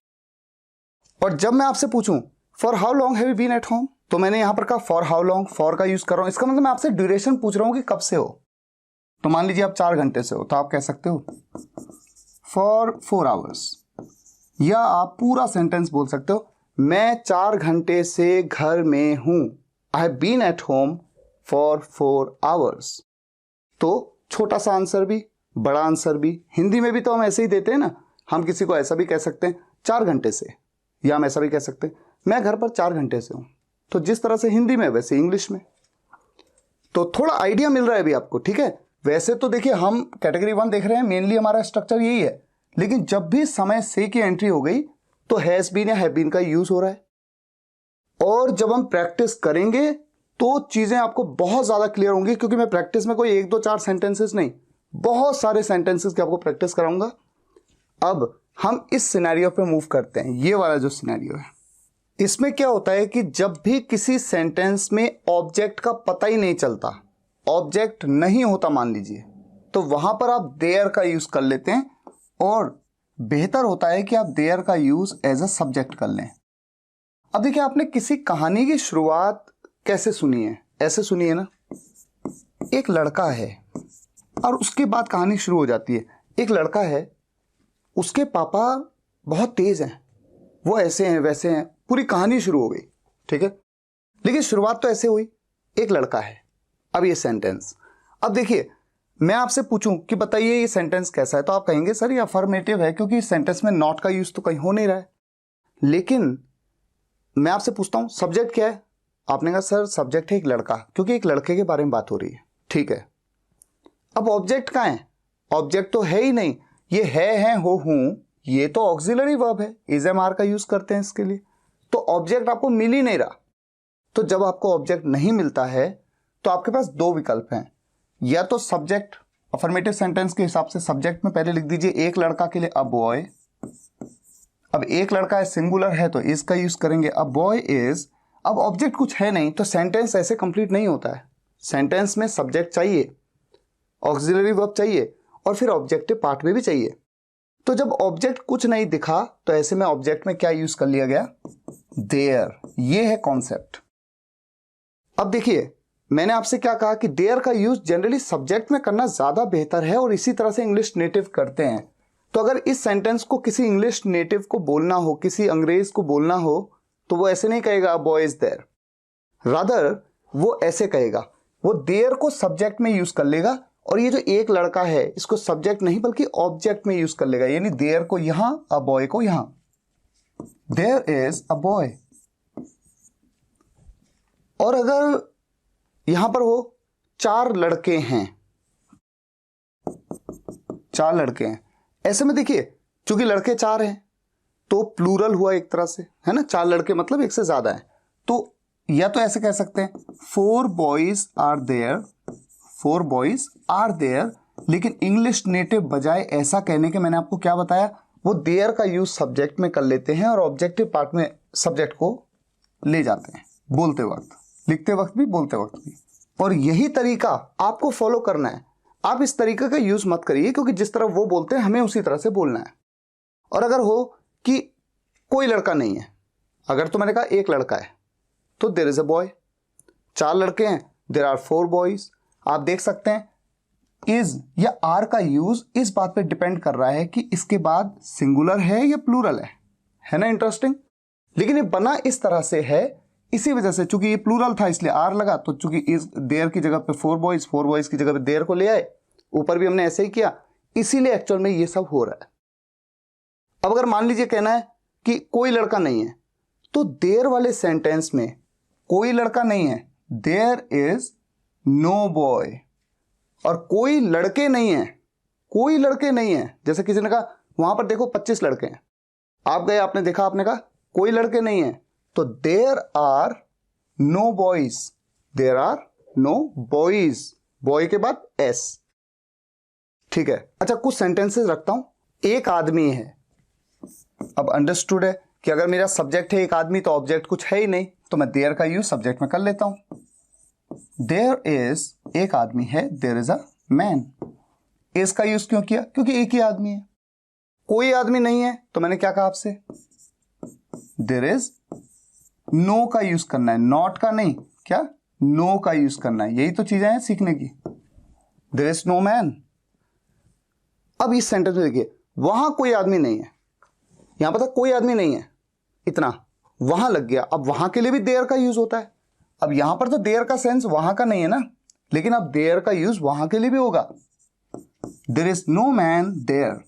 और जब मैं आपसे पूछूं for how long have you been at home, तो मैंने यहां पर कहा फॉर हाउ लॉन्ग, फॉर का यूज कर रहा हूं, इसका मतलब मैं आपसे ड्यूरेशन पूछ रहा हूं कि कब से हो। तो मान लीजिए आप 4 घंटे से हो, तो आप कह सकते हो फॉर 4 hours, या आप पूरा सेंटेंस बोल सकते हो, मैं 4 घंटे से घर में हूं, I have been at home for 4 hours। तो छोटा सा आंसर भी, बड़ा आंसर भी। हिंदी में भी तो हम ऐसे ही देते हैं ना, हम किसी को ऐसा भी कह सकते हैं 4 घंटे से, या हम ऐसा भी कह सकते हैं मैं घर पर 4 घंटे से हूं। तो जिस तरह से हिंदी में वैसे इंग्लिश में, तो थोड़ा आइडिया मिल रहा है अभी आपको, ठीक है। वैसे तो देखिए हम कैटेगरी 1 देख रहे हैं, मेनली हमारा स्ट्रक्चर यही है, लेकिन जब भी समय से की एंट्री हो गई तो हैज बीन या हैव बीन का यूज हो रहा है। और जब हम प्रैक्टिस करेंगे तो चीजें आपको बहुत ज्यादा क्लियर होंगी, क्योंकि मैं प्रैक्टिस में कोई 1 2 4 सेंटेंसेस नहीं, बहुत सारे सेंटेंसेस की आपको प्रैक्टिस कराऊंगा। अब हम इस सिनेरियो पे मूव करते हैं। ये वाला जो सिनेरियो है, इसमें क्या होता है कि जब भी किसी सेंटेंस में ऑब्जेक्ट का पता ही नहीं चलता, ऑब्जेक्ट नहीं होता मान लीजिए, तो वहां पर आप देयर का यूज कर लेते हैं, और बेहतर होता है कि आप देयर का यूज एज अ सब्जेक्ट कर लें। अब देखिए, आपने किसी कहानी की शुरुआत कैसे सुनी है? ऐसे सुनी है ना, एक लड़का है और उसके बाद कहानी शुरू हो जाती है। एक लड़का है, उसके पापा बहुत तेज हैं, वो ऐसे हैं वैसे हैं, पूरी कहानी शुरू हो गई, ठीक है। लेकिन शुरुआत तो ऐसे हुई, एक लड़का है। अब ये सेंटेंस, अब देखिए मैं आपसे पूछूं कि बताइए ये सेंटेंस कैसा है, तो आप कहेंगे सर ये अफर्मेटिव है, क्योंकि इस सेंटेंस में नॉट का यूज तो कहीं हो नहीं रहा है। लेकिन मैं आपसे पूछता हूं सब्जेक्ट क्या है? आपने कहा सर सब्जेक्ट है एक लड़का, क्योंकि एक लड़के के बारे में बात हो रही है, ठीक है। अब ऑब्जेक्ट कहां है? ऑब्जेक्ट तो है ही नहीं, ये है हो हूं, ये तो ऑक्सिलरी वर्ब है, इज एम आर का यूज करते हैं इसके लिए, तो ऑब्जेक्ट आपको मिल ही नहीं रहा। तो जब आपको ऑब्जेक्ट नहीं मिलता है तो आपके पास 2 विकल्प हैं, या तो सब्जेक्ट, अफर्मेटिव सेंटेंस के हिसाब से सब्जेक्ट में पहले लिख दीजिए एक लड़का के लिए अ बॉय। अब एक लड़का है, सिंगुलर है, तो इज का यूज करेंगे, अ बॉय इज। अब ऑब्जेक्ट कुछ है नहीं तो सेंटेंस ऐसे कंप्लीट नहीं होता है। सेंटेंस में सब्जेक्ट चाहिए, ऑक्सिलरी वर्ब चाहिए, और फिर ऑब्जेक्टिव पार्ट में भी चाहिए। तो जब ऑब्जेक्ट कुछ नहीं दिखा तो ऐसे में ऑब्जेक्ट में क्या यूज कर लिया गया? देयर। ये है कॉन्सेप्ट। अब देखिए मैंने आपसे क्या कहा कि देयर का यूज जनरली सब्जेक्ट में करना ज्यादा बेहतर है, और इसी तरह से इंग्लिश नेटिव करते हैं। तो अगर इस सेंटेंस को किसी इंग्लिश नेटिव को बोलना हो, किसी अंग्रेज को बोलना हो, तो वो ऐसे नहीं कहेगा बॉय इज देयर, रादर वो ऐसे कहेगा, वो देयर को सब्जेक्ट में यूज कर लेगा, और ये जो एक लड़का है इसको सब्जेक्ट नहीं बल्कि ऑब्जेक्ट में यूज कर लेगा, यानी देयर को यहां, अ बॉय को यहां, देयर इज अ बॉय। और अगर यहां पर हो 4 लड़के हैं, 4 लड़के हैं, ऐसे में देखिए चूंकि लड़के 4 हैं तो प्लूरल हुआ एक तरह से, है ना, 4 लड़के मतलब एक से ज्यादा है। तो या तो ऐसे कह सकते हैं 4 boys are there, 4 boys are there, लेकिन इंग्लिश नेटिव बजाय ऐसा कहने के मैंने आपको क्या बताया, वो देयर का यूज सब्जेक्ट में कर लेते हैं और ऑब्जेक्टिव पार्ट में सब्जेक्ट को ले जाते हैं, बोलते वक्त, लिखते वक्त भी, बोलते वक्त भी। और यही तरीका आपको फॉलो करना है। आप इस तरीके का यूज मत करिए, क्योंकि जिस तरह वो बोलते हैं हमें उसी तरह से बोलना है। और अगर हो कि कोई लड़का नहीं है, अगर तो मैंने कहा एक लड़का है तो देयर इज अ बॉय, 4 लड़के हैं, देयर आर 4 बॉयज। आप देख सकते हैं इज या आर का यूज इस बात पे डिपेंड कर रहा है कि इसके बाद सिंगुलर है या प्लूरल है ना, इंटरेस्टिंग। लेकिन ये बना इस तरह से है इसी वजह से, चूंकि ये प्लूरल था इसलिए आर लगा, तो चूंकि इस देयर की जगह पे 4 बॉयज की जगह पे देयर को ले आए, ऊपर भी हमने ऐसे ही किया, इसीलिए एक्चुअल में ये सब हो रहा है। अब अगर मान लीजिए कहना है कि कोई लड़का नहीं है, तो देयर वाले सेंटेंस में कोई लड़का नहीं है, देयर इज नो बॉय, और कोई लड़के नहीं है, कोई लड़के नहीं है। जैसे किसी ने कहा वहां पर देखो 25 लड़के हैं, आप गए, आपने देखा, आपने कहा कोई लड़के नहीं है, तो there are no boys, there are no boys, boy के बाद एस, ठीक है। अच्छा कुछ सेंटेंसेस रखता हूं, एक आदमी है। अब अंडरस्टूड है कि अगर मेरा सब्जेक्ट है एक आदमी तो ऑब्जेक्ट कुछ है ही नहीं, तो मैं देयर का यूज सब्जेक्ट में कर लेता हूं। देयर इज, एक आदमी है, there is a man. Is का यूज क्यों किया? क्योंकि एक ही आदमी है। कोई आदमी नहीं है तो मैंने क्या कहा आपसे, देयर इज नो का यूज करना है, नॉट का नहीं, क्या, नो का यूज करना है। यही तो चीजें हैं सीखने की। There is no man. अब इस सेंटेंस में देखिए, वहां कोई आदमी नहीं है, यहां पता कोई आदमी नहीं है, इतना वहां लग गया। अब वहां के लिए भी देयर का यूज होता है। अब यहां पर तो देयर का सेंस वहां का नहीं है ना, लेकिन अब देयर का यूज वहां के लिए भी होगा। There is no man there.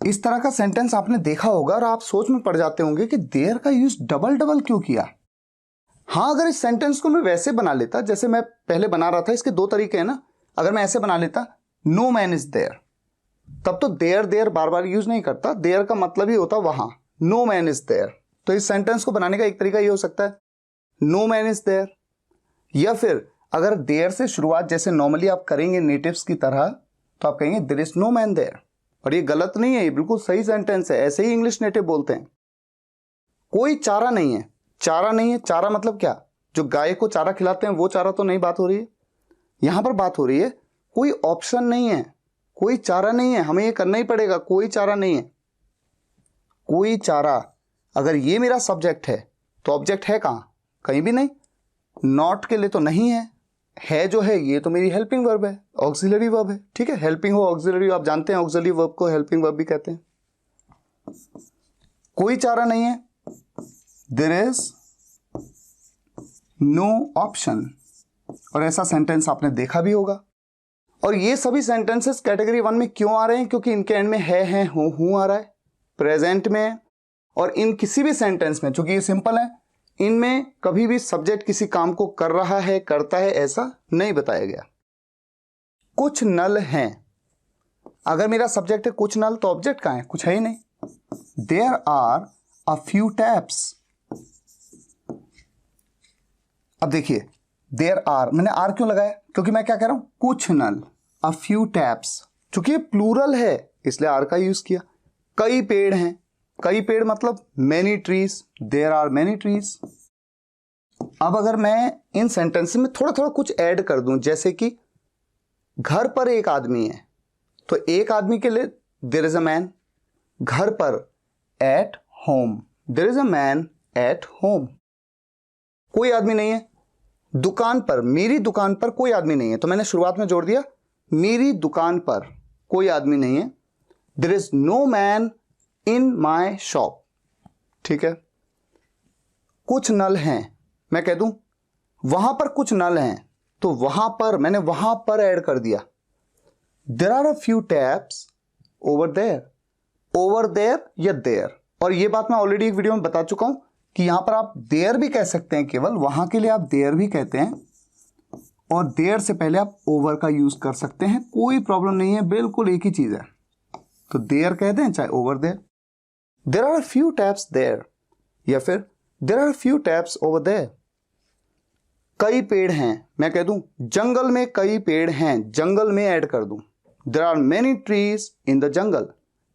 इस तरह का सेंटेंस आपने देखा होगा और आप सोच में पड़ जाते होंगे कि देयर का यूज डबल डबल क्यों किया। हाँ, अगर इस सेंटेंस को मैं वैसे बना लेता जैसे मैं पहले बना रहा था, इसके दो तरीके हैं ना। अगर मैं ऐसे बना लेता नो मैन इज देयर, तब तो देयर देयर बार बार यूज नहीं करता, देयर का मतलब ही होता वहां, नो मैन इज देयर। तो इस सेंटेंस को बनाने का एक तरीका ये हो सकता है नो मैन इज देयर, या फिर अगर देयर से शुरुआत जैसे नॉर्मली आप करेंगे नेटिव्स की तरह, तो आप कहेंगे there is no man there. और ये गलत नहीं है, ये बिल्कुल सही सेंटेंस है, ऐसे ही इंग्लिश नेटिव बोलते हैं। कोई चारा नहीं है, चारा नहीं है, चारा मतलब क्या, जो गाय को चारा खिलाते हैं वो चारा तो नहीं बात हो रही है। यहां पर बात हो रही है कोई ऑप्शन नहीं है, कोई चारा नहीं है, हमें ये करना ही पड़ेगा, कोई चारा नहीं है, कोई चारा। अगर ये मेरा सब्जेक्ट है तो ऑब्जेक्ट है कहां, कहीं भी नहीं। नॉट के लिए तो नहीं है जो है ये तो मेरी हेल्पिंग वर्ब है, ऑक्सिलरी वर्ब है। ठीक है, हेल्पिंग हो ऑक्सिलरी, आप जानते हैं ऑक्सिलरी वर्ब को हेल्पिंग वर्ब भी कहते हैं। कोई चारा नहीं है, देयर इज नो ऑप्शन। और ऐसा सेंटेंस आपने देखा भी होगा। और ये सभी सेंटेंसेस कैटेगरी 1 में क्यों आ रहे हैं, क्योंकि इनके एंड में है हूं आ रहा है, प्रेजेंट में है। और इन किसी भी सेंटेंस में, चूंकि ये सिंपल है, इनमें कभी भी सब्जेक्ट किसी काम को कर रहा है, करता है, ऐसा नहीं बताया गया। कुछ नल हैं, अगर मेरा सब्जेक्ट है कुछ नल, तो ऑब्जेक्ट कहां है, कुछ है ही नहीं। There are a few taps. अब देखिए देयर आर, मैंने आर क्यों लगाया, क्योंकि मैं क्या कह रहा हूं, कुछ नल, अ फ्यू टैप्स। चूंकि ये प्लूरल है इसलिए आर का यूज किया। कई पेड़ हैं, कई पेड़ मतलब many trees, there are many trees. अब अगर मैं इन सेंटेंस में थोड़ा थोड़ा कुछ ऐड कर दूं, जैसे कि घर पर एक आदमी है, तो एक आदमी के लिए देयर इज अ मैन। घर पर at home, there is a man at home. कोई आदमी नहीं है। दुकान पर, मेरी दुकान पर कोई आदमी नहीं है, तो मैंने शुरुआत में जोड़ दिया मेरी दुकान पर कोई आदमी नहीं है। There is no man in my shop. ठीक है, कुछ नल हैं, मैं कह दूं वहां पर कुछ नल हैं, तो वहां पर मैंने वहां पर ऐड कर दिया। There are a few taps over there, over there या देयर। और ये बात मैं ऑलरेडी एक वीडियो में बता चुका हूं कि यहां पर आप देयर भी कह सकते हैं, केवल वहां के लिए आप देयर भी कहते हैं, और देयर से पहले आप ओवर का यूज कर सकते हैं, कोई प्रॉब्लम नहीं है, बिल्कुल एक ही चीज है। तो देयर कहते हैं चाहे over there. There are few taps there, या फिर there are few taps over there. कई पेड़ हैं, मैं कह दूं जंगल में कई पेड़ हैं, जंगल में ऐड कर दूं there are many trees in the jungle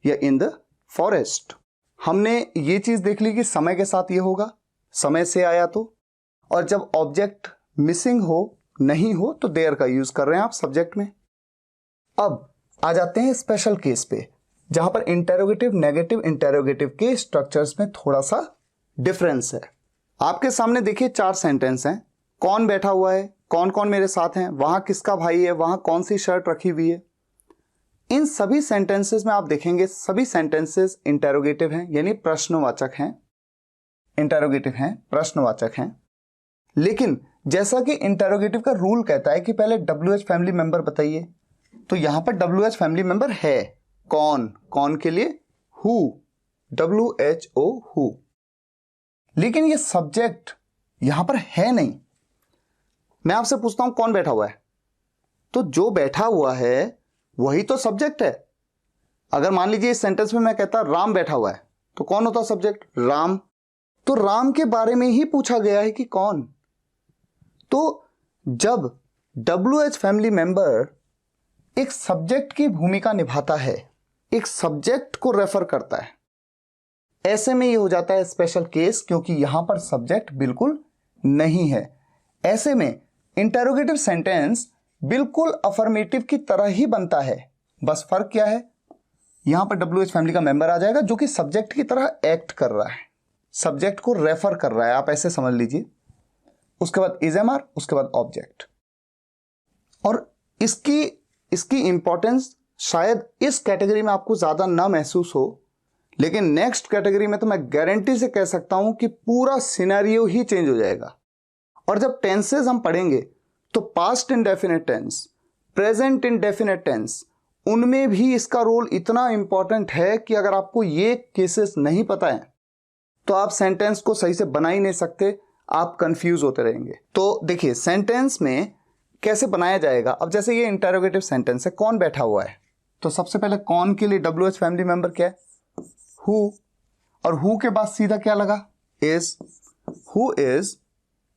या इन द फॉरेस्ट। हमने ये चीज देख ली कि समय के साथ ये होगा, समय से आया तो, और जब ऑब्जेक्ट मिसिंग हो, नहीं हो, तो देयर का यूज कर रहे हैं आप सब्जेक्ट में। अब आ जाते हैं स्पेशल केस पे, जहां पर इंटेरोगेटिव नेगेटिव इंटेरोगेटिव के स्ट्रक्चर्स में थोड़ा सा डिफरेंस है। आपके सामने देखिए 4 सेंटेंस हैं। कौन बैठा हुआ है, कौन कौन मेरे साथ हैं, वहां किसका भाई है, वहां कौन सी शर्ट रखी हुई है। इन सभी सेंटेंसेस में आप देखेंगे सभी सेंटेंसेस इंटेरोगेटिव हैं, यानी प्रश्नवाचक हैं। इंटेरोगेटिव हैं, प्रश्नवाचक हैं। लेकिन जैसा कि इंटेरोगेटिव का रूल कहता है कि पहले WH फैमिली मेंबर बताइए, तो यहां पर WH फैमिली मेंबर है। कौन, कौन के लिए हु, WHO हु। लेकिन ये सब्जेक्ट यहां पर है नहीं। मैं आपसे पूछता हूं कौन बैठा हुआ है, तो जो बैठा हुआ है वही तो सब्जेक्ट है। अगर मान लीजिए इस सेंटेंस में मैं कहता राम बैठा हुआ है, तो कौन होता सब्जेक्ट, राम। तो राम के बारे में ही पूछा गया है कि कौन। तो जब WH फैमिली मेंबर एक सब्जेक्ट की भूमिका निभाता है, एक सब्जेक्ट को रेफर करता है, ऐसे में ये हो जाता है स्पेशल केस, क्योंकि यहां पर सब्जेक्ट बिल्कुल नहीं है। ऐसे में इंटेरोगेटिव सेंटेंस बिल्कुल अफर्मेटिव की तरह ही बनता है। बस फर्क क्या है, यहां पर WH फैमिली का मेंबर आ जाएगा जो कि सब्जेक्ट की तरह एक्ट कर रहा है, सब्जेक्ट को रेफर कर रहा है, आप ऐसे समझ लीजिए। उसके बाद इज एम आर, उसके बाद ऑब्जेक्ट। और इसकी इंपॉर्टेंस शायद इस कैटेगरी में आपको ज्यादा ना महसूस हो, लेकिन नेक्स्ट कैटेगरी में तो मैं गारंटी से कह सकता हूं कि पूरा सिनेरियो ही चेंज हो जाएगा। और जब टेंसेस हम पढ़ेंगे तो past indefinite tense, present indefinite tense उनमें भी इसका रोल इतना इंपॉर्टेंट है कि अगर आपको ये केसेस नहीं पता है तो आप सेंटेंस को सही से बना ही नहीं सकते, आप कंफ्यूज होते रहेंगे। तो देखिए सेंटेंस में कैसे बनाया जाएगा। अब जैसे ये इंटरोगेटिव सेंटेंस है, कौन बैठा हुआ है, तो सबसे पहले कौन के लिए WH फैमिली मेंबर क्या है, हु, और हु के बाद सीधा क्या लगा, इज। हु इज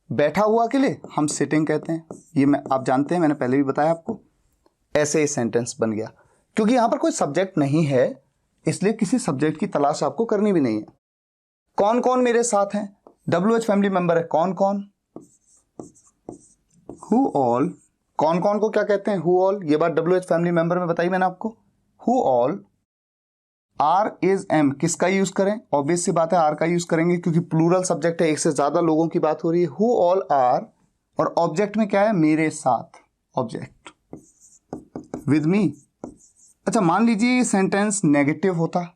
बैठा हुआ के लिए हम सिटिंग कहते हैं, ये आप जानते हैं, मैंने पहले भी बताया आपको। ऐसे ही सेंटेंस बन गया, क्योंकि यहां पर कोई सब्जेक्ट नहीं है इसलिए किसी सब्जेक्ट की तलाश आपको करनी भी नहीं है। कौन कौन मेरे साथ हैं, WH फैमिली मेंबर है कौन कौन, हु ऑल। कौन कौन को क्या कहते हैं, हु ऑल। ये बात WH फैमिली मेंबर में बताई मैंने आपको, who all. Are is am किसका यूज करें, ऑब्वियस सी बात है आर का यूज करेंगे क्योंकि प्लूरल सब्जेक्ट है, एक से ज्यादा लोगों की बात हो रही है। हु ऑल आर, और ऑब्जेक्ट में क्या है, मेरे साथ, ऑब्जेक्ट विद मी। अच्छा मान लीजिए ये सेंटेंस नेगेटिव होता,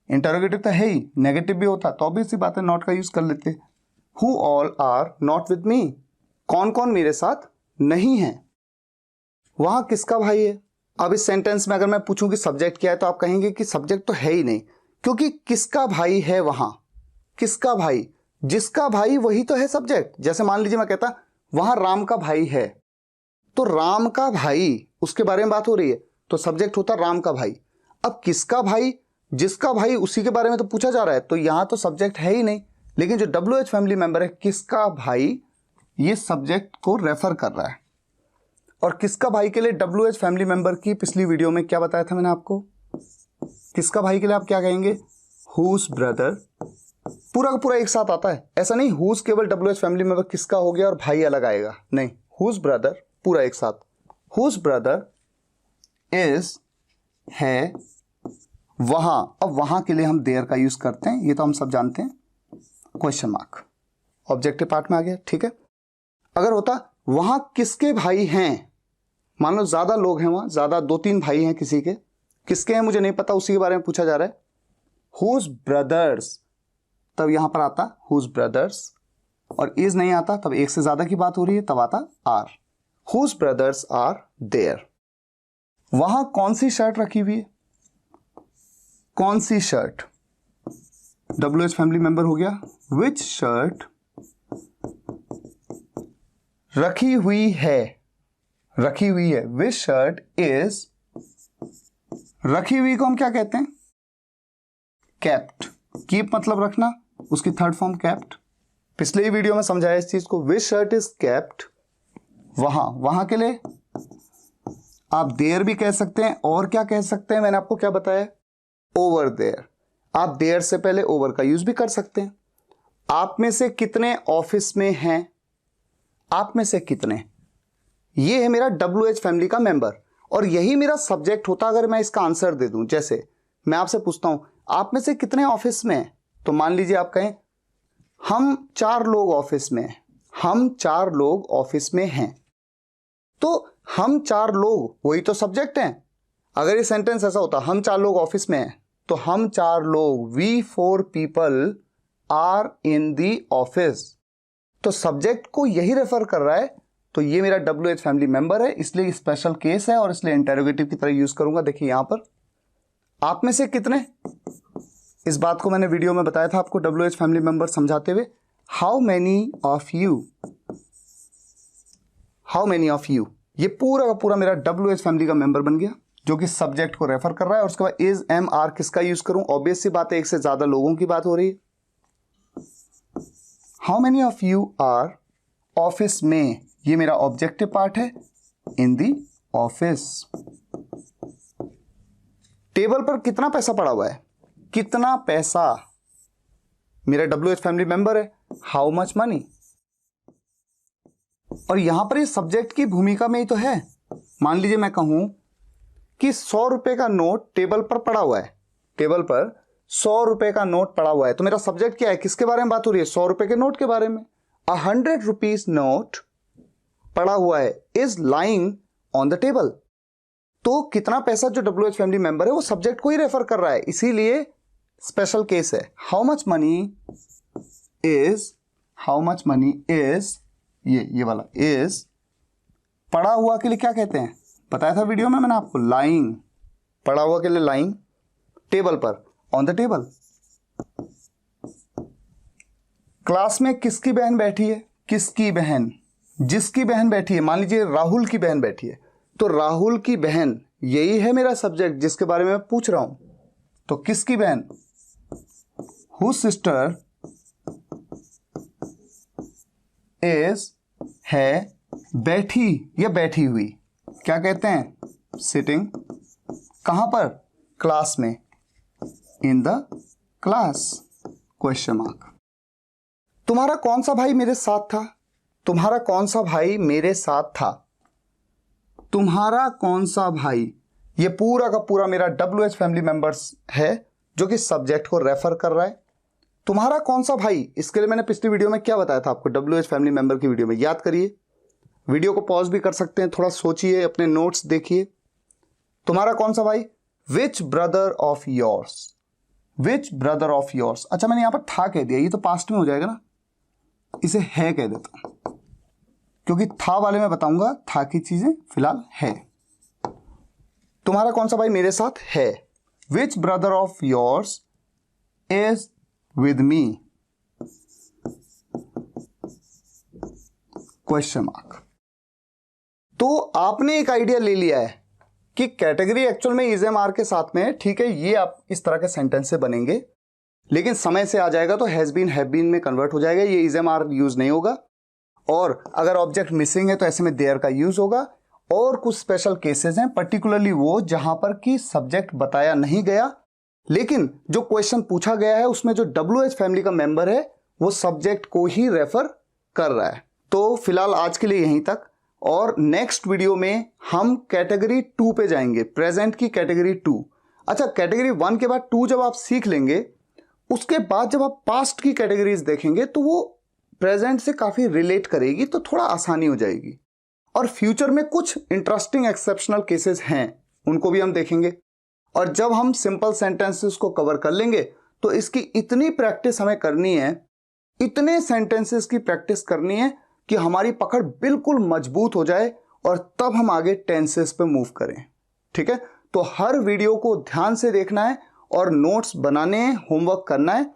इंटरोगेटिव तो है ही, नेगेटिव भी होता तो ऑब्वियस सी बात है नॉट का यूज कर लेते। Who all are not with me, कौन कौन मेरे साथ नहीं है। वहां किसका भाई है। अब इस सेंटेंस में अगर मैं पूछूं कि सब्जेक्ट क्या है तो आप कहेंगे कि सब्जेक्ट तो है ही नहीं, क्योंकि किसका भाई है वहां, किसका भाई, जिसका भाई वही तो है सब्जेक्ट। जैसे मान लीजिए मैं कहता वहां राम का भाई है, तो राम का भाई उसके बारे में बात हो रही है तो सब्जेक्ट होता राम का भाई। अब किसका भाई, जिसका भाई उसी के बारे में तो पूछा जा रहा है, तो यहां तो सब्जेक्ट है ही नहीं, लेकिन जो WH फैमिली मेंबर है किसका भाई, ये सब्जेक्ट को रेफर कर रहा है। और किसका भाई के लिए WH फैमिली मेंबर की पिछली वीडियो में क्या बताया था मैंने आपको, किसका भाई के लिए आप क्या कहेंगे, हुज ब्रदर। पूरा का पूरा एक साथ आता है, ऐसा नहीं हुज केवल WH फैमिली मेंबर किसका हो गया और भाई अलग आएगा, नहीं, हुज ब्रदर पूरा एक साथ। हुज ब्रदर इज है वहां। अब वहां के लिए हम देयर का यूज करते हैं, ये तो हम सब जानते हैं, क्वेश्चन मार्क ऑब्जेक्टिव पार्ट में आ गया, ठीक है। अगर होता वहां किसके भाई हैं, मान लो ज्यादा लोग हैं वहां, ज्यादा 2-3 भाई हैं किसी के, किसके हैं मुझे नहीं पता, उसी के बारे में पूछा जा रहा है, हुज ब्रदर्स, तब यहां पर आता हुज ब्रदर्स, और इज नहीं आता तब एक से ज्यादा की बात हो रही है तब आता are, whose brothers are there. वहां कौन सी शर्ट रखी हुई है, कौन सी शर्ट, WH फैमिली मेंबर हो गया, विच शर्ट रखी हुई है, रखी हुई है, विच शर्ट इज, रखी हुई को हम क्या कहते हैं, केप्ट। कीप मतलब रखना, उसकी थर्ड फॉर्म केप्ट, पिछले ही वीडियो में समझाया इस चीज को, विच शर्ट इज केप्ट वहां। वहां के लिए आप देयर भी कह सकते हैं, और क्या कह सकते हैं मैंने आपको क्या बताया, ओवर देयर। आप देयर से पहले ओवर का यूज भी कर सकते हैं। आप में से कितने ऑफिस में हैं, आप में से कितने, ये है मेरा WH फैमिली का मेंबर, और यही मेरा सब्जेक्ट होता अगर मैं इसका आंसर दे दूं। जैसे मैं आपसे पूछता हूं आप में से कितने ऑफिस में हैं, तो मान लीजिए आप कहें हम 4 लोग ऑफिस में हैं, हम 4 लोग ऑफिस में हैं, तो हम 4 लोग वही तो सब्जेक्ट हैं। अगर ये सेंटेंस ऐसा होता हम 4 लोग ऑफिस में हैं, तो हम 4 लोग, we 4 people are in the office, तो सब्जेक्ट को यही रेफर कर रहा है, तो ये मेरा WH फैमिली मेंबर है, इसलिए स्पेशल केस है और इसलिए इंटरोगेटिव की तरह यूज करूंगा। देखिए यहां पर आप में से कितने, इस बात को मैंने वीडियो में बताया था आपको WH फैमिली मेंबर समझाते हुए, how many of you, how many of you, ये पूरा का पूरा मेरा WH फैमिली का मेंबर बन गया जो कि सब्जेक्ट को रेफर कर रहा है। और उसके बाद इज एम आर किसका यूज करूं, ऑब्वियस सी बात है एक से ज्यादा लोगों की बात हो रही है। How many of you are office में, ये मेरा ऑब्जेक्टिव पार्ट है, इन दी ऑफिस। टेबल पर कितना पैसा पड़ा हुआ है, कितना पैसा, मेरा WH फैमिली मेंबर है, हाउ मच मनी। और यहां पर ये सब्जेक्ट की भूमिका में ही तो है। मान लीजिए मैं कहूं कि 100 रुपए का नोट टेबल पर पड़ा हुआ है, टेबल पर 100 रुपए का नोट पड़ा हुआ है, तो मेरा सब्जेक्ट क्या है, किसके बारे में बात हो रही है, 100 रुपए के नोट के बारे में। 100 रुपीज नोट पड़ा हुआ है, is lying on the table, तो कितना पैसा जो WH फैमिली मेंबर है वो सब्जेक्ट को ही रेफर कर रहा है, इसीलिए स्पेशल केस है। How much money is, how much money is, ये वाला इज, पड़ा हुआ के लिए क्या कहते हैं, बताया था वीडियो में मैंने आपको, लाइंग पड़ा हुआ के लिए लाइंग, टेबल पर, ऑन द टेबल। क्लास में किसकी बहन बैठी है? किसकी बहन? जिसकी बहन बैठी है, मान लीजिए राहुल की बहन बैठी है, तो राहुल की बहन यही है मेरा सब्जेक्ट जिसके बारे में मैं पूछ रहा हूं। तो किसकी बहन? हु सिस्टर इज, है, बैठी या बैठी हुई, क्या कहते हैं? सिटिंग। कहां पर? क्लास में, in the class, question mark. तुम्हारा कौन सा भाई मेरे साथ था? तुम्हारा कौन सा भाई मेरे साथ था? तुम्हारा कौन सा भाई, ये पूरा का पूरा मेरा WH फैमिली मेंबर्स है जो कि सब्जेक्ट को रेफर कर रहा है। तुम्हारा कौन सा भाई, इसके लिए मैंने पिछली वीडियो में क्या बताया था आपको, WH फैमिली मेंबर की वीडियो में, याद करिए। वीडियो को पॉज भी कर सकते हैं, थोड़ा सोचिए, अपने नोट्स देखिए। तुम्हारा कौन सा भाई? Which brother of yours, which brother of yours. अच्छा, मैंने यहां पर था कह दिया, ये तो पास्ट में हो जाएगा ना, इसे है कह देता हूं, क्योंकि था वाले में बताऊंगा, था की चीजें फिलहाल है। तुम्हारा कौन सा भाई मेरे साथ है? Which brother of yours is with me, question mark. तो आपने एक आइडिया ले लिया है कि कैटेगरी एक्चुअल में इज एम आर के साथ में है, ठीक है, ये आप इस तरह के सेंटेंस से बनेंगे, लेकिन समय से आ जाएगा तो हैज बीन, हैव बीन में कन्वर्ट हो जाएगा, ये इज एम आर यूज नहीं होगा। और अगर ऑब्जेक्ट मिसिंग है तो ऐसे में देयर का यूज होगा। और कुछ स्पेशल केसेस हैं, पर्टिकुलरली वो जहां पर कि सब्जेक्ट बताया नहीं गया, लेकिन जो क्वेश्चन पूछा गया है उसमें जो WH फैमिली का मेंबर है वो सब्जेक्ट को ही रेफर कर रहा है। तो फिलहाल आज के लिए यहीं तक, और नेक्स्ट वीडियो में हम कैटेगरी 2 पे जाएंगे, प्रेजेंट की कैटेगरी 2। अच्छा, कैटेगरी 1 के बाद 2 जब आप सीख लेंगे, उसके बाद जब आप पास्ट की कैटेगरीज देखेंगे तो वो प्रेजेंट से काफी रिलेट करेगी, तो थोड़ा आसानी हो जाएगी। और फ्यूचर में कुछ इंटरेस्टिंग एक्सेप्शनल केसेस हैं, उनको भी हम देखेंगे। और जब हम सिंपल सेंटेंसेस को कवर कर लेंगे तो इसकी इतनी प्रैक्टिस हमें करनी है, इतने सेंटेंसेस की प्रैक्टिस करनी है कि हमारी पकड़ बिल्कुल मजबूत हो जाए, और तब हम आगे टेंसेस पे मूव करें। ठीक है, तो हर वीडियो को ध्यान से देखना है और नोट्स बनाने हैं, होमवर्क करना है।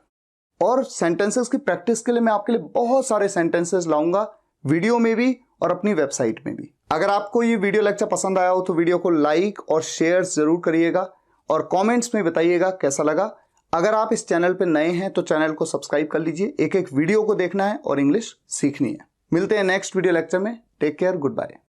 और सेंटेंसेस की प्रैक्टिस के लिए मैं आपके लिए बहुत सारे सेंटेंसेस लाऊंगा, वीडियो में भी और अपनी वेबसाइट में भी। अगर आपको ये वीडियो लेक्चर पसंद आया हो तो वीडियो को लाइक और शेयर जरूर करिएगा, और कमेंट्स में बताइएगा कैसा लगा। अगर आप इस चैनल पर नए हैं तो चैनल को सब्सक्राइब कर लीजिए, एक एक वीडियो को देखना है और इंग्लिश सीखनी है। मिलते हैं नेक्स्ट वीडियो लेक्चर में। Take care, good bye.